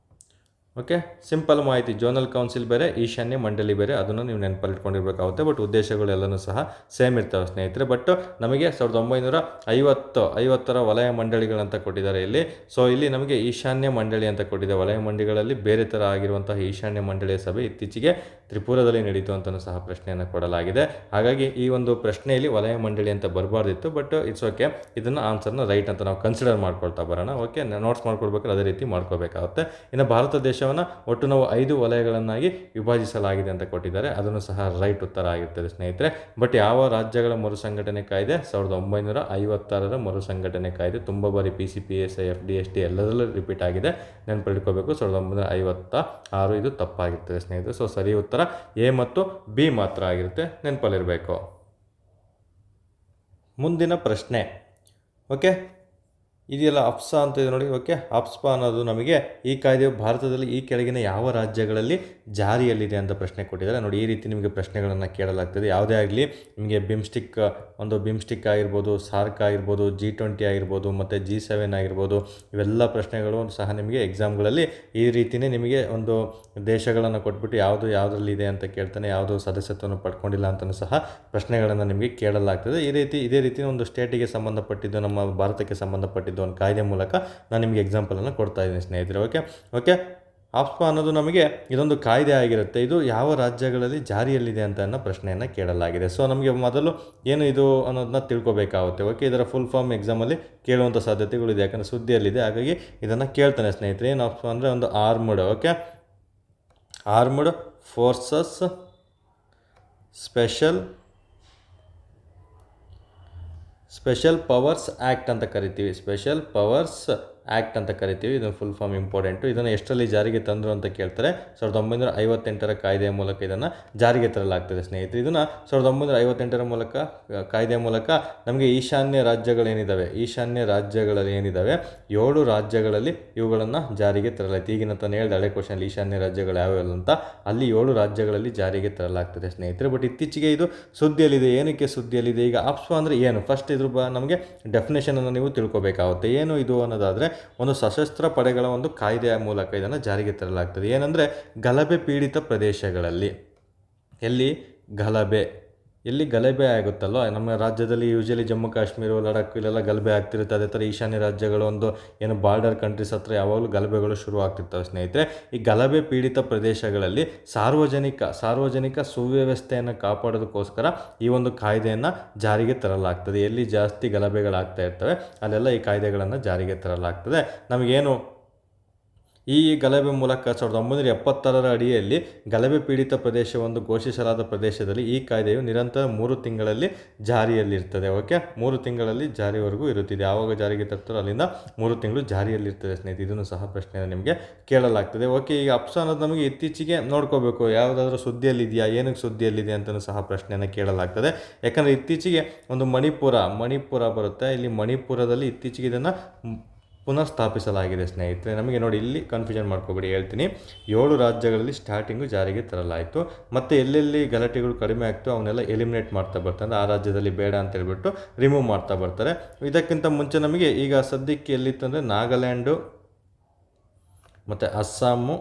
ಓಕೆ, ಸಿಂಪಲ್ ಮಾಹಿತಿ. ಝೋನಲ್ ಕೌನ್ಸಿಲ್ ಬೇರೆ, ಈಶಾನ್ಯ ಮಂಡಳಿ ಬೇರೆ, ಅದನ್ನು ನೀವು ನೆನಪಲ್ಲಿಟ್ಕೊಂಡಿರ್ಬೇಕಾಗುತ್ತೆ. ಬಟ್ ಉದ್ದೇಶಗಳೆಲ್ಲನೂ ಸಹ ಸೇಮ್ ಇರ್ತವೆ ಸ್ನೇಹಿತರೆ. ಬಟ್ ನಮಗೆ 1950 ವಲಯ ಮಂಡಳಿಗಳಂತ ಕೊಟ್ಟಿದ್ದಾರೆ ಇಲ್ಲಿ. ಸೊ ಇಲ್ಲಿ ನಮಗೆ ಈಶಾನ್ಯ ಮಂಡಳಿ ಅಂತ ಕೊಟ್ಟಿದೆ. ವಲಯ ಮಂಡಳಿಗಳಲ್ಲಿ ಬೇರೆ ಥರ ಆಗಿರುವಂತಹ ಈಶಾನ್ಯ ಮಂಡಳಿಯ ಸಭೆ ಇತ್ತೀಚೆಗೆ ತ್ರಿಪುರದಲ್ಲಿ ನಡೀತು ಅಂತಲೂ ಸಹ ಪ್ರಶ್ನೆಯನ್ನು ಕೊಡಲಾಗಿದೆ. ಹಾಗಾಗಿ ಈ ಒಂದು ಪ್ರಶ್ನೆಯಲ್ಲಿ ವಲಯ ಮಂಡಳಿ ಅಂತ ಬರಬಾರ್ದಿತ್ತು. ಬಟ್ ಇಟ್ಸ್ ಓಕೆ, ಇದನ್ನು ಆನ್ಸರ್ನ ರೈಟ್ ಅಂತ ನಾವು ಕನ್ಸಿಡರ್ ಮಾಡ್ಕೊಳ್ತಾ ಬರೋಣ. ಓಕೆ, ನೋಟ್ಸ್ ಮಾಡ್ಕೊಳ್ಬೇಕಾದ್ರೆ ಅದೇ ರೀತಿ ಮಾಡ್ಕೋಬೇಕಾಗುತ್ತೆ. ಇನ್ನು ಭಾರತ ದೇಶವನ್ನು ಒಟ್ಟು ನಾವು 5 ವಲಯಗಳನ್ನಾಗಿ ವಿಭಜಿಸಲಾಗಿದೆ ಅಂತ ಕೊಟ್ಟಿದ್ದಾರೆ. ಅದನ್ನು ಸಹ ರೈಟ್ ಉತ್ತರ ಆಗಿರ್ತದೆ ಸ್ನೇಹಿತರೆ. ಬಟ್ ಯಾವ ರಾಜ್ಯಗಳ ಮರುಸಂಘಟನೆ ಕಾಯ್ದೆ? 1956 ಮರುಸಂಘಟನೆ ಕಾಯ್ದೆ. ತುಂಬ ಬಾರಿ PCPSI, FDST ಎಲ್ಲದರಲ್ಲೂ ರಿಪೀಟ್ ಆಗಿದೆ. ನೆನಪಿಟ್ಕೋಬೇಕು, 1956 ಇದು ತಪ್ಪಾಗಿರ್ತದೆ ಸ್ನೇಹಿತರೆ. ಸೊ ಸರಿ ಉತ್ತರ A ಮತ್ತು B ಮಾತ್ರ ಆಗಿರುತ್ತೆ, ನೆನಪಲ್ಲಿರಬೇಕು. ಮುಂದಿನ ಪ್ರಶ್ನೆ. ಓಕೆ, ಇದೆಯಲ್ಲ ಅಪ್ಸಾ ಅಂತ ಇದೆ ನೋಡಿ. ಓಕೆ, ಅಪ್ಸ್ಪಾ ಅನ್ನೋದು ನಮಗೆ ಈ ಕಾಯ್ದೆಯು ಭಾರತದಲ್ಲಿ ಈ ಕೆಳಗಿನ ಯಾವ ರಾಜ್ಯಗಳಲ್ಲಿ ಜಾರಿಯಲ್ಲಿದೆ ಅಂತ ಪ್ರಶ್ನೆ ಕೊಟ್ಟಿದ್ದಾರೆ ನೋಡಿ. ಈ ರೀತಿ ನಿಮಗೆ ಪ್ರಶ್ನೆಗಳನ್ನು ಕೇಳಲಾಗ್ತದೆ. ಯಾವುದೇ ಆಗಲಿ ನಿಮಗೆ ಬಿಮ್ಸ್ಟಿಕ್ ಆಗಿರ್ಬೋದು, ಸಾರ್ಕ್ ಆಗಿರ್ಬೋದು, G20 ಆಗಿರ್ಬೋದು, ಮತ್ತು G7 ಆಗಿರ್ಬೋದು, ಇವೆಲ್ಲ ಪ್ರಶ್ನೆಗಳು ಸಹ ನಿಮಗೆ ಎಕ್ಸಾಮ್ಗಳಲ್ಲಿ ಈ ರೀತಿಯೇ ನಿಮಗೆ ಒಂದು ದೇಶಗಳನ್ನು ಕೊಟ್ಬಿಟ್ಟು ಯಾವುದರಲ್ಲಿದೆ ಅಂತ ಕೇಳ್ತಾನೆ. ಯಾವುದು ಸದಸ್ಯತ್ವವನ್ನು ಪಡ್ಕೊಂಡಿಲ್ಲ ಅಂತಲೂ ಸಹ ಪ್ರಶ್ನೆಗಳನ್ನು ನಿಮಗೆ ಕೇಳಲಾಗ್ತದೆ. ಇದೇ ರೀತಿ ಒಂದು ಸ್ಟೇಟಿಗೆ ಸಂಬಂಧಪಟ್ಟಿದ್ದು, ನಮ್ಮ ಭಾರತಕ್ಕೆ ಸಂಬಂಧಪಟ್ಟಿದ್ದು ಒಂದು ಕಾಯ್ದೆ ಮೂಲಕ ನಾನು ನಿಮಗೆ ಎಕ್ಸಾಂಪಲನ್ನು ಕೊಡ್ತಾ ಇದ್ದೀನಿ ಸ್ನೇಹಿತರೆ. ಓಕೆ, ಆಪ್ಸ್ಪಾ ಅನ್ನೋದು ನಮಗೆ ಇದೊಂದು ಕಾಯ್ದೆ ಆಗಿರುತ್ತೆ. ಇದು ಯಾವ ರಾಜ್ಯಗಳಲ್ಲಿ ಜಾರಿಯಲ್ಲಿದೆ ಅಂತ ಅನ್ನೋ ಪ್ರಶ್ನೆಯನ್ನು ಕೇಳಲಾಗಿದೆ. ಸೊ ನಮಗೆ ಮೊದಲು ಏನು ಇದು ಅನ್ನೋದನ್ನ ತಿಳ್ಕೊಬೇಕಾಗುತ್ತೆ. ಓಕೆ, ಇದರ ಫುಲ್ ಫಾರ್ಮ್ ಎಕ್ಸಾಮಲ್ಲಿ ಕೇಳುವಂಥ ಸಾಧ್ಯತೆಗಳಿದೆ, ಯಾಕಂದರೆ ಸುದ್ದಿಯಲ್ಲಿದೆ. ಹಾಗಾಗಿ ಇದನ್ನು ಕೇಳ್ತಾನೆ ಸ್ನೇಹಿತರೆ. ಏನು ಆಪ್ಸ್ಪಾ ಅಂದರೆ ಒಂದು armed forces special powers act ಅಂತ ಕರಿತೀವಿ. ಸ್ಪೆಷಲ್ ಪವರ್ಸ್ ಆ್ಯಕ್ಟ್ ಅಂತ ಕರಿತೀವಿ. ಇದನ್ನು ಫುಲ್ ಫಾರ್ಮ್ ಇಂಪಾರ್ಟೆಂಟು. ಇದನ್ನು ಎಷ್ಟರಲ್ಲಿ ಜಾರಿಗೆ ತಂದರು ಅಂತ ಕೇಳ್ತಾರೆ. 1958 ಕಾಯ್ದೆಯ ಮೂಲಕ ಇದನ್ನು ಜಾರಿಗೆ ತರಲಾಗ್ತದೆ ಸ್ನೇಹಿತರೆ. ಇದನ್ನು 1958 ಕಾಯ್ದೆಯ ಮೂಲಕ ನಮಗೆ ಈಶಾನ್ಯ ರಾಜ್ಯಗಳೇನಿದ್ದಾವೆ 7 ರಾಜ್ಯಗಳಲ್ಲಿ ಇವುಗಳನ್ನು ಜಾರಿಗೆ ತರಲಾಗ್ತದೆ. ಈಗಿನ ತಾನು ಹೇಳಿದ ಹಳೆ ಕ್ವಶನ್ ಈಶಾನ್ಯ ರಾಜ್ಯಗಳು ಯಾವ್ಯಾವ ಅಂತ, ಅಲ್ಲಿ 7 ರಾಜ್ಯಗಳಲ್ಲಿ ಜಾರಿಗೆ ತರಲಾಗ್ತದೆ ಸ್ನೇಹಿತರೆ. ಬಟ್ ಇತ್ತೀಚೆಗೆ ಇದು ಸುದ್ದಿಯಲ್ಲಿದೆ. ಏನಕ್ಕೆ ಸುದ್ದಿಯಲ್ಲಿದೆ? ಈಗ ಆಪ್ಸ್ಪಾ ಅಂದರೆ ಏನು? ಫಸ್ಟ್ ಇದ್ರ ನಮಗೆ ಡೆಫಿನೇಷನನ್ನು ನೀವು ತಿಳ್ಕೊಬೇಕಾಗುತ್ತೆ. ಏನು ಇದು ಅನ್ನೋದಾದರೆ ಒಂದು ಸಶಸ್ತ್ರ ಪಡೆಗಳ ಒಂದು ಕಾಯ್ದೆಯ ಮೂಲಕ ಇದನ್ನು ಜಾರಿಗೆ ತರಲಾಗ್ತದೆ. ಏನಂದರೆ ಗಲಭೆ ಪೀಡಿತ ಪ್ರದೇಶಗಳಲ್ಲಿ ಎಲ್ಲಿ ಗಲಭೆ ಆಗುತ್ತಲ್ಲೋ, ನಮ್ಮ ರಾಜ್ಯದಲ್ಲಿ ಯೂಶಲಿ ಜಮ್ಮು ಕಾಶ್ಮೀರ, ಲಡಾಖ್ ಇಲ್ಲೆಲ್ಲ ಗಲಭೆ ಆಗ್ತಿರುತ್ತೆ. ಅದೇ ಥರ ಈಶಾನ್ಯ ರಾಜ್ಯಗಳು ಒಂದು ಏನು ಬಾರ್ಡರ್ ಕಂಟ್ರೀಸ್ ಹತ್ರ ಯಾವಾಗಲೂ ಗಲಭೆಗಳು ಶುರು ಆಗ್ತಿರ್ತವೆ ಸ್ನೇಹಿತರೆ. ಈ ಗಲಭೆ ಪೀಡಿತ ಪ್ರದೇಶಗಳಲ್ಲಿ ಸಾರ್ವಜನಿಕ ಸುವ್ಯವಸ್ಥೆಯನ್ನು ಕಾಪಾಡೋದಕ್ಕೋಸ್ಕರ ಈ ಒಂದು ಕಾಯ್ದೆಯನ್ನು ಜಾರಿಗೆ ತರಲಾಗ್ತದೆ. ಎಲ್ಲಿ ಜಾಸ್ತಿ ಗಲಭೆಗಳಾಗ್ತಾ ಇರ್ತವೆ ಅಲ್ಲೆಲ್ಲ ಈ ಕಾಯ್ದೆಗಳನ್ನು ಜಾರಿಗೆ ತರಲಾಗ್ತದೆ. ನಮಗೇನು ಈ ಗಲಭೆ ಮೂಲಕ 1976ರ ಅಡಿಯಲ್ಲಿ ಗಲಭೆ ಪೀಡಿತ ಪ್ರದೇಶವೊಂದು ಘೋಷಿಸಲಾದ ಪ್ರದೇಶದಲ್ಲಿ ಈ ಕಾಯ್ದೆಯು ನಿರಂತರ 3 ತಿಂಗಳಲ್ಲಿ ಜಾರಿಯಲ್ಲಿರ್ತದೆ. ಓಕೆ, 3 ತಿಂಗಳಲ್ಲಿ ಜಾರಿವರೆಗೂ ಇರುತ್ತಿದೆ. ಯಾವಾಗ ಜಾರಿಗೆ ತರ್ತಾರೋ ಅಲ್ಲಿಂದ 3 ತಿಂಗಳು ಜಾರಿಯಲ್ಲಿರ್ತದೆ ಸ್ನೇಹಿತರೆ. ಇದನ್ನು ಸಹ ಪ್ರಶ್ನೆಯನ್ನು ನಿಮಗೆ ಕೇಳಲಾಗ್ತದೆ. ಓಕೆ, ಈಗ ಅಪ್ಸಾ ಅನ್ನೋದು ನಮಗೆ ಇತ್ತೀಚೆಗೆ ನೋಡ್ಕೋಬೇಕು, ಯಾವುದಾದ್ರೂ ಸುದ್ದಿಯಲ್ಲಿದೆಯಾ, ಏನಕ್ಕೆ ಸುದ್ದಿಯಲ್ಲಿದೆ ಅಂತಲೂ ಸಹ ಪ್ರಶ್ನೆಯನ್ನು ಕೇಳಲಾಗ್ತದೆ. ಯಾಕಂದರೆ ಇತ್ತೀಚೆಗೆ ಒಂದು ಮಣಿಪುರ ಬರುತ್ತೆ. ಇಲ್ಲಿ ಮಣಿಪುರದಲ್ಲಿ ಇತ್ತೀಚೆಗೆ ಇದನ್ನು ಪುನಃ ಸ್ಥಾಪಿಸಲಾಗಿದೆ ಸ್ನೇಹಿತರೆ. ನಮಗೆ ನೋಡಿ, ಇಲ್ಲಿ ಕನ್ಫ್ಯೂಷನ್ ಮಾಡ್ಕೋಬೇಡಿ, ಹೇಳ್ತೀನಿ. 7 ರಾಜ್ಯಗಳಲ್ಲಿ ಸ್ಟಾರ್ಟಿಂಗು ಜಾರಿಗೆ ತರಲಾಯಿತು. ಮತ್ತು ಎಲ್ಲೆಲ್ಲಿ ಗಲಾಟೆಗಳು ಕಡಿಮೆ ಆಗ್ತೋ ಅವನ್ನೆಲ್ಲ ಎಲಿಮಿನೇಟ್ ಮಾಡ್ತಾ ಬರ್ತಾರೆ. ಆ ರಾಜ್ಯದಲ್ಲಿ ಬೇಡ ಅಂತ ಹೇಳ್ಬಿಟ್ಟು ರಿಮೂವ್ ಮಾಡ್ತಾ ಬರ್ತಾರೆ. ಇದಕ್ಕಿಂತ ಮುಂಚೆ ನಮಗೆ ಈಗ ಸದ್ಯಕ್ಕೆ ಎಲ್ಲಿತ್ತಂದರೆ ನಾಗಾಲ್ಯಾಂಡು ಮತ್ತು ಅಸ್ಸಾಮು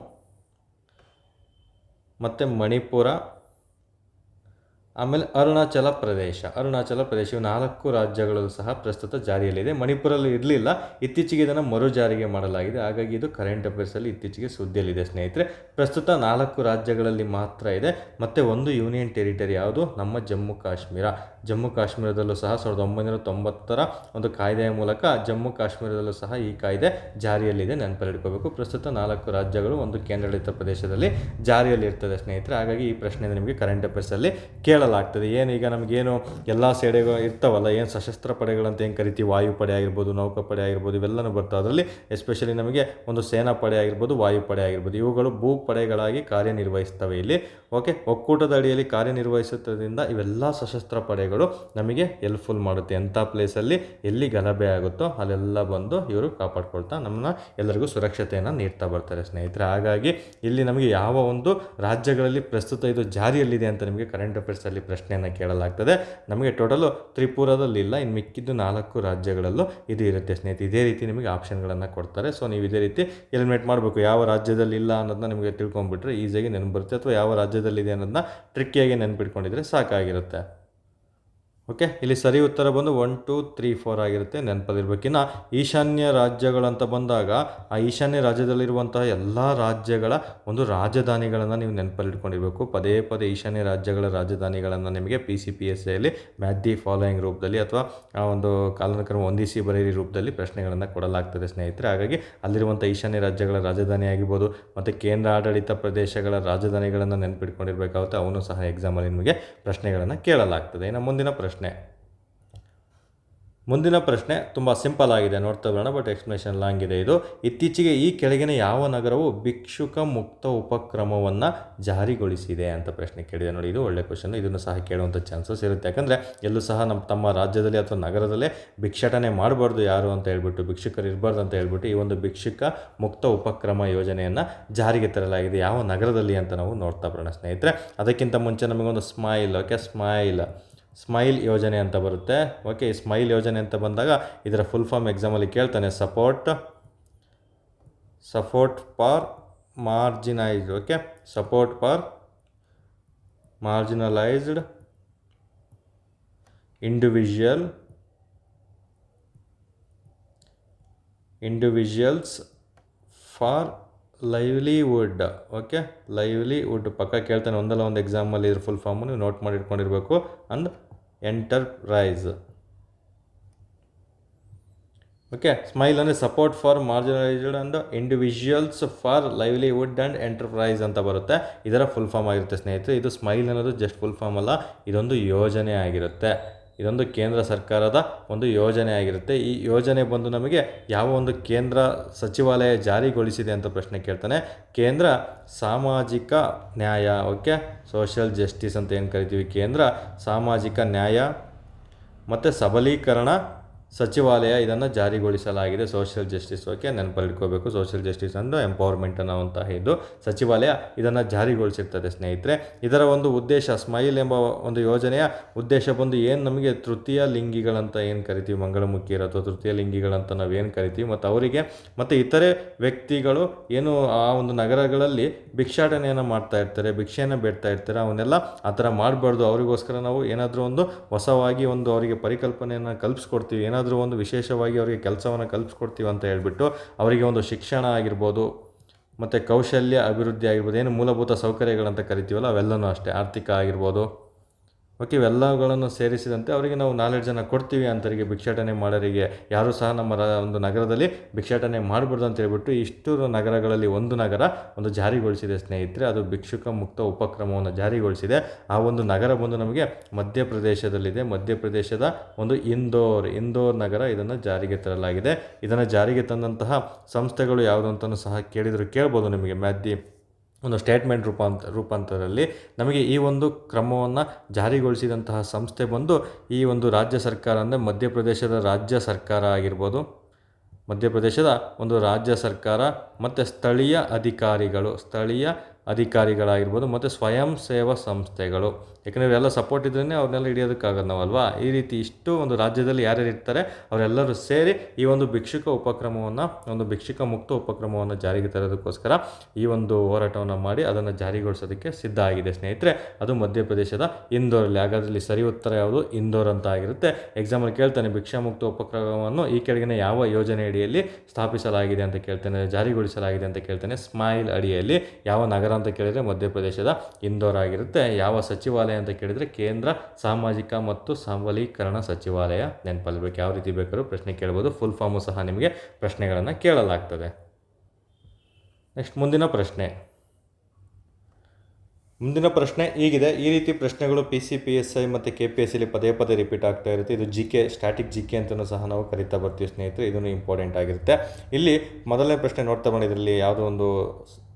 ಮತ್ತು ಮಣಿಪುರ, ಆಮೇಲೆ ಅರುಣಾಚಲ ಪ್ರದೇಶ ಇವು 4 ರಾಜ್ಯಗಳಲ್ಲೂ ಸಹ ಪ್ರಸ್ತುತ ಜಾರಿಯಲ್ಲಿದೆ. ಮಣಿಪುರಲ್ಲಿ ಇರಲಿಲ್ಲ, ಇತ್ತೀಚೆಗೆ ಇದನ್ನು ಮರು ಜಾರಿಗೆ ಮಾಡಲಾಗಿದೆ. ಹಾಗಾಗಿ ಇದು ಕರೆಂಟ್ ಅಫೇರ್ಸಲ್ಲಿ ಇತ್ತೀಚೆಗೆ ಸುದ್ದಿಯಲ್ಲಿದೆ ಸ್ನೇಹಿತರೆ. ಪ್ರಸ್ತುತ 4 ರಾಜ್ಯಗಳಲ್ಲಿ ಮಾತ್ರ ಇದೆ. ಮತ್ತು ಒಂದು ಯೂನಿಯನ್ ಟೆರಿಟರಿ ಯಾವುದು, ನಮ್ಮ ಜಮ್ಮು ಕಾಶ್ಮೀರದಲ್ಲೂ ಸಹ 1990ರ ಒಂದು ಕಾಯ್ದೆಯ ಮೂಲಕ ಜಮ್ಮು ಕಾಶ್ಮೀರದಲ್ಲೂ ಸಹ ಈ ಕಾಯ್ದೆ ಜಾರಿಯಲ್ಲಿದೆ, ನೆನಪಲ್ಲಿಟ್ಕೋಬೇಕು. ಪ್ರಸ್ತುತ 4 ರಾಜ್ಯಗಳು, ಒಂದು ಕೇಂದ್ರಾಡಳಿತ ಪ್ರದೇಶದಲ್ಲಿ ಜಾರಿಯಲ್ಲಿರ್ತದೆ ಸ್ನೇಹಿತರೆ. ಹಾಗಾಗಿ ಈ ಪ್ರಶ್ನೆಯನ್ನು ನಿಮಗೆ ಕರೆಂಟ್ ಅಫೇರ್ಸಲ್ಲಿ ಕೇಳಲಾಗ್ತದೆ. ಏನೀಗ ನಮಗೇನು ಎಲ್ಲ ಸೇಡೆಗಳು ಇರ್ತಾವಲ್ಲ, ಏನು ಸಶಸ್ತ್ರ ಪಡೆಗಳಂತ ಏನು ಕರಿತೀವಿ, ವಾಯುಪಡೆ ಆಗಿರ್ಬೋದು, ನೌಕಾಪಡೆ ಆಗಿರ್ಬೋದು, ಇವೆಲ್ಲನೂ ಬರ್ತಾವೆ. ಅದರಲ್ಲಿ ಎಸ್ಪೆಷಲಿ ನಮಗೆ ಒಂದು ಸೇನಾ ಪಡೆ ಆಗಿರ್ಬೋದು, ವಾಯುಪಡೆ ಆಗಿರ್ಬೋದು, ಇವುಗಳು ಭೂಪಡೆಗಳಾಗಿ ಕಾರ್ಯನಿರ್ವಹಿಸ್ತವೆ ಇಲ್ಲಿ. ಓಕೆ, ಒಕ್ಕೂಟದ ಅಡಿಯಲ್ಲಿ ಕಾರ್ಯನಿರ್ವಹಿಸುತ್ತದ್ರಿಂದ ಇವೆಲ್ಲ ಸಶಸ್ತ್ರ ಪಡೆಗಳು ನಮಗೆ ಹೆಲ್ಪ್ಫುಲ್ ಮಾಡುತ್ತೆ. ಎಂಥ ಪ್ಲೇಸಲ್ಲಿ ಎಲ್ಲಿ ಗಲಭೆ ಆಗುತ್ತೋ ಅಲ್ಲೆಲ್ಲ ಬಂದು ಇವರು ಕಾಪಾಡ್ಕೊಳ್ತಾ ನಮ್ಮನ್ನ ಎಲ್ಲರಿಗೂ ಸುರಕ್ಷತೆಯನ್ನು ನೀಡ್ತಾ ಬರ್ತಾರೆ ಸ್ನೇಹಿತರೆ. ಹಾಗಾಗಿ ಇಲ್ಲಿ ನಮಗೆ ಯಾವ ಒಂದು ರಾಜ್ಯಗಳಲ್ಲಿ ಪ್ರಸ್ತುತ ಇದು ಜಾರಿಯಲ್ಲಿದೆ ಅಂತ ನಿಮಗೆ ಕರೆಂಟ್ ಅಫೇರ್ಸಲ್ಲಿ ಪ್ರಶ್ನೆಯನ್ನು ಕೇಳಲಾಗ್ತದೆ. ನಮಗೆ ಟೋಟಲು ತ್ರಿಪುರದಲ್ಲಿ ಇಲ್ಲ, ಇನ್ನು ಮಿಕ್ಕಿದ್ದು 4 ರಾಜ್ಯಗಳಲ್ಲೂ ಇದು ಇರುತ್ತೆ ಸ್ನೇಹಿತರೆ. ಇದೇ ರೀತಿ ನಿಮಗೆ ಆಪ್ಷನ್ಗಳನ್ನು ಕೊಡ್ತಾರೆ. ಸೊ ನೀವು ಇದೇ ರೀತಿ ಎಲಿಮಿನೇಟ್ ಮಾಡಬೇಕು. ಯಾವ ರಾಜ್ಯದಲ್ಲಿ ಇಲ್ಲ ಅನ್ನೋದನ್ನ ನಿಮಗೆ ತಿಳ್ಕೊಂಡ್ಬಿಟ್ರೆ ಈಸಿಯಾಗಿ ನೆನಪು ಬರುತ್ತೆ, ಅಥವಾ ಯಾವ ರಾಜ್ಯದಲ್ಲಿದೆ ಅನ್ನೋದನ್ನ ಟ್ರಿಕ್ಕಿಯಾಗಿ ನೆನ್ಪಿಟ್ಕೊಂಡಿದ್ರೆ ಸಾಕಾಗಿರುತ್ತೆ. ಓಕೆ, ಇಲ್ಲಿ ಸರಿ ಉತ್ತರ ಬಂದು 1 2 3 4 ಆಗಿರುತ್ತೆ, ನೆನಪಲ್ಲಿರ್ಬೇಕಿನ್ನ. ಈಶಾನ್ಯ ರಾಜ್ಯಗಳಂತ ಬಂದಾಗ ಆ ಈಶಾನ್ಯ ರಾಜ್ಯದಲ್ಲಿರುವಂತಹ ಎಲ್ಲ ರಾಜ್ಯಗಳ ಒಂದು ರಾಜಧಾನಿಗಳನ್ನು ನೀವು ನೆನಪಲ್ಲಿಟ್ಕೊಂಡಿರಬೇಕು. ಪದೇ ಈಶಾನ್ಯ ರಾಜ್ಯಗಳ ರಾಜಧಾನಿಗಳನ್ನು ನಿಮಗೆ PCPSCಯಲ್ಲಿ ಮ್ಯಾಚ್ ದಿ ಫಾಲೋಯಿಂಗ್ ರೂಪದಲ್ಲಿ ಅಥವಾ ಆ ಒಂದು ಕಾಲಾನುಕ್ರಮ ಹೊಂದಿಸಿ ಬರೆಯಿರಿ ರೂಪದಲ್ಲಿ ಪ್ರಶ್ನೆಗಳನ್ನು ಕೊಡಲಾಗ್ತದೆ ಸ್ನೇಹಿತರೆ. ಹಾಗಾಗಿ ಅಲ್ಲಿರುವಂಥ ಈಶಾನ್ಯ ರಾಜ್ಯಗಳ ರಾಜಧಾನಿ ಆಗಿರ್ಬೋದು ಮತ್ತು ಕೇಂದ್ರ ಆಡಳಿತ ಪ್ರದೇಶಗಳ ರಾಜಧಾನಿಗಳನ್ನು ನೆನಪಿಟ್ಕೊಂಡಿರಬೇಕಾಗುತ್ತೆ. ಅವನು ಸಹ ಎಕ್ಸಾಮಲ್ಲಿ ನಿಮಗೆ ಪ್ರಶ್ನೆಗಳನ್ನು ಕೇಳಲಾಗ್ತದೆ. ಇನ್ನು ಮುಂದಿನ ಪ್ರಶ್ನೆ ತುಂಬ ಸಿಂಪಲ್ ಆಗಿದೆ, ನೋಡ್ತಾ ಬರೋಣ. ಬಟ್ ಎಕ್ಸ್ಪ್ಲನೇಷನ್ ಲಾಂಗ್ ಇದೆ ಇದು. ಇತ್ತೀಚೆಗೆ ಈ ಕೆಳಗಿನ ಯಾವ ನಗರವು ಭಿಕ್ಷುಕ ಮುಕ್ತ ಉಪಕ್ರಮವನ್ನು ಜಾರಿಗೊಳಿಸಿದೆ ಅಂತ ಪ್ರಶ್ನೆ ಕೇಳಿದೆ. ನೋಡಿ, ಇದು ಒಳ್ಳೆ ಕ್ವಶನ್. ಇದನ್ನು ಸಹ ಕೇಳುವಂಥ ಚಾನ್ಸಸ್ ಇರುತ್ತೆ. ಯಾಕಂದರೆ ಎಲ್ಲೂ ಸಹ ತಮ್ಮ ರಾಜ್ಯದಲ್ಲಿ ಅಥವಾ ನಗರದಲ್ಲೇ ಭಿಕ್ಷಾಟನೆ ಮಾಡಬಾರ್ದು ಯಾರು ಅಂತ ಹೇಳ್ಬಿಟ್ಟು, ಭಿಕ್ಷುಕರು ಇರಬಾರ್ದು ಅಂತ ಹೇಳ್ಬಿಟ್ಟು ಈ ಒಂದು ಭಿಕ್ಷುಕ ಮುಕ್ತ ಉಪಕ್ರಮ ಯೋಜನೆಯನ್ನು ಜಾರಿಗೆ ತರಲಾಗಿದೆ. ಯಾವ ನಗರದಲ್ಲಿ ಅಂತ ನಾವು ನೋಡ್ತಾ ಬರೋಣ ಸ್ನೇಹಿತರೆ. ಅದಕ್ಕಿಂತ ಮುಂಚೆ ನಮಗೊಂದು ಸ್ಮೈಲ್ ಯೋಜನೆ ಅಂತ ಬರುತ್ತೆ. ಓಕೆ, ಸ್ಮೈಲ್ ಯೋಜನೆ ಅಂತ ಬಂದಾಗ ಇದರ ಫುಲ್ ಫಾರ್ಮ್ ಎಕ್ಸಾಮಲ್ಲಿ ಕೇಳ್ತಾನೆ. Support for marginalised. Okay, support for marginalised individuals for livelihood. Okay, livelihood ಪಕ್ಕ ಕೇಳ್ತಾನೆ ಒಂದಲ್ಲ ಒಂದು ಎಕ್ಸಾಮಲ್ಲಿ. ಇದ್ರ ಫುಲ್ ಫಾರ್ಮು ನೀವು ನೋಟ್ ಮಾಡಿ ಇಟ್ಕೊಂಡಿರಬೇಕು. And enterprise. ಓಕೆ, ಸ್ಮೈಲ್ ಅಂದರೆ support for marginalised and individuals for livelihood and enterprise ಅಂತ ಬರುತ್ತೆ. ಇದರ ಫುಲ್ ಫಾರ್ಮ್ ಆಗಿರುತ್ತೆ ಸ್ನೇಹಿತರೆ. ಇದು ಸ್ಮೈಲ್ ಅನ್ನೋದು ಜಸ್ಟ್ ಫುಲ್ ಫಾರ್ಮ್ ಅಲ್ಲ, ಇದೊಂದು ಯೋಜನೆ ಆಗಿರುತ್ತೆ. ಇದೊಂದು ಕೇಂದ್ರ ಸರ್ಕಾರದ ಒಂದು ಯೋಜನೆ ಆಗಿರುತ್ತೆ. ಈ ಯೋಜನೆ ಬಂದು ನಮಗೆ ಯಾವ ಒಂದು ಕೇಂದ್ರ ಸಚಿವಾಲಯ ಜಾರಿಗೊಳಿಸಿದೆ ಅಂತ ಪ್ರಶ್ನೆ ಕೇಳ್ತಾನೆ. ಕೇಂದ್ರ ಸಾಮಾಜಿಕ ನ್ಯಾಯ, ಓಕೆ, ಸೋಷಿಯಲ್ ಜಸ್ಟಿಸ್ ಅಂತ ಏನು ಕರಿತೀವಿ, ಕೇಂದ್ರ ಸಾಮಾಜಿಕ ನ್ಯಾಯ ಮತ್ತು ಸಬಲೀಕರಣ ಸಚಿವಾಲಯ ಇದನ್ನು ಜಾರಿಗೊಳಿಸಲಾಗಿದೆ. Social justice. ಓಕೆ, ನೆನಪಲ್ಲಿಟ್ಕೋಬೇಕು. ಸೋಷಿಯಲ್ ಜಸ್ಟಿಸ್ ಅಂದರೆ ಎಂಪವರ್ಮೆಂಟ್ ಅನ್ನೋವಂತಹ ಇದು ಸಚಿವಾಲಯ ಇದನ್ನು ಜಾರಿಗೊಳಿಸಿರ್ತದೆ ಸ್ನೇಹಿತರೆ. ಇದರ ಒಂದು ಉದ್ದೇಶ, ಸ್ಮೈಲ್ ಎಂಬ ಒಂದು ಯೋಜನೆಯ ಉದ್ದೇಶ ಬಂದು ಏನು, ನಮಗೆ ತೃತೀಯ ಲಿಂಗಿಗಳಂತ ಏನು ಕರಿತೀವಿ, ಮಂಗಳಮುಖಿಯರು ಅಥವಾ ತೃತೀಯ ಲಿಂಗಿಗಳಂತ ನಾವೇನು ಕರಿತೀವಿ, ಮತ್ತು ಅವರಿಗೆ ಮತ್ತು ಇತರೆ ವ್ಯಕ್ತಿಗಳು ಏನು ಆ ಒಂದು ನಗರಗಳಲ್ಲಿ ಭಿಕ್ಷಾಟನೆಯನ್ನು ಮಾಡ್ತಾ ಇರ್ತಾರೆ, ಭಿಕ್ಷೆಯನ್ನು ಬೇಡ್ತಾ ಇರ್ತಾರೆ, ಅವನ್ನೆಲ್ಲ ಆ ಥರ ಮಾಡಬಾರ್ದು. ಅವರಿಗೋಸ್ಕರ ನಾವು ಏನಾದರೂ ಒಂದು ಹೊಸವಾಗಿ ಒಂದು ಅವರಿಗೆ ಪರಿಕಲ್ಪನೆಯನ್ನು ಕಲ್ಪಿಸ್ಕೊಡ್ತೀವಿ, ಏನಾದರೂ ಒಂದು ವಿಶೇಷವಾಗಿ ಅವರಿಗೆ ಕೆಲಸವನ್ನು ಕಲ್ಪಿಸ್ಕೊಡ್ತೀವಿ ಅಂತ ಹೇಳ್ಬಿಟ್ಟು ಅವರಿಗೆ ಒಂದು ಶಿಕ್ಷಣ ಆಗಿರ್ಬೋದು ಮತ್ತು ಕೌಶಲ್ಯ ಅಭಿವೃದ್ಧಿ ಆಗಿರ್ಬೋದು, ಏನು ಮೂಲಭೂತ ಸೌಕರ್ಯಗಳಂತ ಕರಿತೀವಲ್ಲ ಅವೆಲ್ಲನೂ ಅಷ್ಟೇ, ಆರ್ಥಿಕ ಆಗಿರ್ಬೋದು ಓಕೆ, ಇವೆಲ್ಲಗಳನ್ನು ಸೇರಿಸಿದಂತೆ ಅವರಿಗೆ ನಾವು ನಾಲೆಡ್ಜನ್ನು ಕೊಡ್ತೀವಿ ಅಂತವರಿಗೆ, ಭಿಕ್ಷಾಟನೆ ಮಾಡೋರಿಗೆ ಯಾರೂ ಸಹ ನಮ್ಮ ಒಂದು ನಗರದಲ್ಲಿ ಭಿಕ್ಷಾಟನೆ ಮಾಡಬಾರ್ದು ಅಂತ ಹೇಳ್ಬಿಟ್ಟು ಇಷ್ಟು ನಗರಗಳಲ್ಲಿ ಒಂದು ನಗರ ಒಂದು ಜಾರಿಗೊಳಿಸಿದೆ ಸ್ನೇಹಿತರೆ. ಅದು ಭಿಕ್ಷುಕ ಮುಕ್ತ ಉಪಕ್ರಮವನ್ನು ಜಾರಿಗೊಳಿಸಿದೆ. ಆ ಒಂದು ನಗರ ಬಂದು ನಮಗೆ ಮಧ್ಯಪ್ರದೇಶದಲ್ಲಿದೆ. ಮಧ್ಯಪ್ರದೇಶದ ಒಂದು ಇಂದೋರ್ ನಗರ ಇದನ್ನು ಜಾರಿಗೆ ತರಲಾಗಿದೆ. ಇದನ್ನು ಜಾರಿಗೆ ತಂದಂತಹ ಸಂಸ್ಥೆಗಳು ಯಾವುದು ಅಂತಲೂ ಸಹ ಕೇಳ್ಬೋದು ನಿಮಗೆ ಒಂದು ಸ್ಟೇಟ್ಮೆಂಟ್ ರೂಪಾಂತರದಲ್ಲಿ. ನಮಗೆ ಈ ಒಂದು ಕ್ರಮವನ್ನು ಜಾರಿಗೊಳಿಸಿದಂತಹ ಸಂಸ್ಥೆ ಬಂದು ಈ ಒಂದು ರಾಜ್ಯ ಸರ್ಕಾರ, ಅಂದರೆ ಮಧ್ಯಪ್ರದೇಶದ ರಾಜ್ಯ ಸರ್ಕಾರ ಆಗಿರ್ಬೋದು, ಮಧ್ಯಪ್ರದೇಶದ ಒಂದು ರಾಜ್ಯ ಸರ್ಕಾರ ಮತ್ತು ಸ್ಥಳೀಯ ಅಧಿಕಾರಿಗಳಾಗಿರ್ಬೋದು ಮತ್ತು ಸ್ವಯಂ ಸೇವಾ ಸಂಸ್ಥೆಗಳು. ಯಾಕಂದರೆ ಇವರೆಲ್ಲ ಸಪೋರ್ಟ್ ಇದ್ರೇ ಅವ್ರನ್ನೆಲ್ಲ ಹಿಡಿಯೋದಕ್ಕಾಗಲ್ಲ ನಾವಲ್ವಾ. ಈ ರೀತಿ ಇಷ್ಟು ಒಂದು ರಾಜ್ಯದಲ್ಲಿ ಯಾರ್ಯಾರು ಇರ್ತಾರೆ ಅವರೆಲ್ಲರೂ ಸೇರಿ ಈ ಒಂದು ಭಿಕ್ಷುಕ ಮುಕ್ತ ಉಪಕ್ರಮವನ್ನು ಜಾರಿಗೆ ತರೋದಕ್ಕೋಸ್ಕರ ಈ ಒಂದು ಹೋರಾಟವನ್ನು ಮಾಡಿ ಅದನ್ನು ಜಾರಿಗೊಳಿಸೋದಕ್ಕೆ ಸಿದ್ಧ ಆಗಿದೆ ಸ್ನೇಹಿತರೆ. ಅದು ಮಧ್ಯಪ್ರದೇಶದ ಇಂದೋರಲ್ಲಿ. ಹಾಗಾದ್ರಲ್ಲಿ ಸರಿ ಉತ್ತರ ಯಾವುದು? ಇಂದೋರ್ ಅಂತ ಆಗಿರುತ್ತೆ. ಎಕ್ಸಾಮಲ್ಲಿ ಕೇಳ್ತಾನೆ, ಭಿಕ್ಷಾ ಮುಕ್ತ ಉಪಕ್ರಮವನ್ನು ಈ ಕೆಳಗಿನ ಯಾವ ಯೋಜನೆ ಅಡಿಯಲ್ಲಿ ಸ್ಥಾಪಿಸಲಾಗಿದೆ ಅಂತ ಕೇಳ್ತಾನೆ, ಜಾರಿಗೊಳಿಸಲಾಗಿದೆ ಅಂತ ಕೇಳ್ತಾನೆ. ಸ್ಮೈಲ್ ಅಡಿಯಲ್ಲಿ. ಯಾವ ನಗರ ಅಂತ ಕೇಳಿದರೆ ಮಧ್ಯಪ್ರದೇಶದ ಇಂದೋರ್ ಆಗಿರುತ್ತೆ. ಯಾವ ಸಚಿವಾಲಯ ಅಂತ ಕೇಳಿದರೆ ಕೇಂದ್ರ ಸಾಮಾಜಿಕ ಮತ್ತು ಸಬಲೀಕರಣ ಸಚಿವಾಲಯ. ನೆನಪಲ್ಲಿರಬೇಕು. ಯಾವ ರೀತಿ ಬೇಕಾದ್ರೂ ಪ್ರಶ್ನೆ ಕೇಳ್ಬೋದು. ಫುಲ್ ಫಾರ್ಮು ಸಹ ನಿಮಗೆ ಪ್ರಶ್ನೆಗಳನ್ನು ಕೇಳಲಾಗ್ತದೆ. ನೆಕ್ಸ್ಟ್ ಮುಂದಿನ ಪ್ರಶ್ನೆ ಹೀಗಿದೆ. ಈ ರೀತಿ ಪ್ರಶ್ನೆಗಳು PCPSI ಮತ್ತು KPSCಲಿ ಪದೇ ರಿಪೀಟ್ ಆಗ್ತಾ ಇರುತ್ತೆ. ಇದು GK, ಸ್ಟ್ಯಾಟಿಕ್ GK ಅಂತಲೂ ಸಹ ನಾವು ಕರಿತಾ ಬರ್ತೀವಿ ಸ್ನೇಹಿತರೆ. ಇದನ್ನು ಇಂಪಾರ್ಟೆಂಟ್ ಆಗಿರುತ್ತೆ. ಇಲ್ಲಿ ಮೊದಲನೇ ಪ್ರಶ್ನೆ ನೋಡ್ತಾ ಬರೋಣ. ಇದರಲ್ಲಿ ಯಾವುದೋ ಒಂದು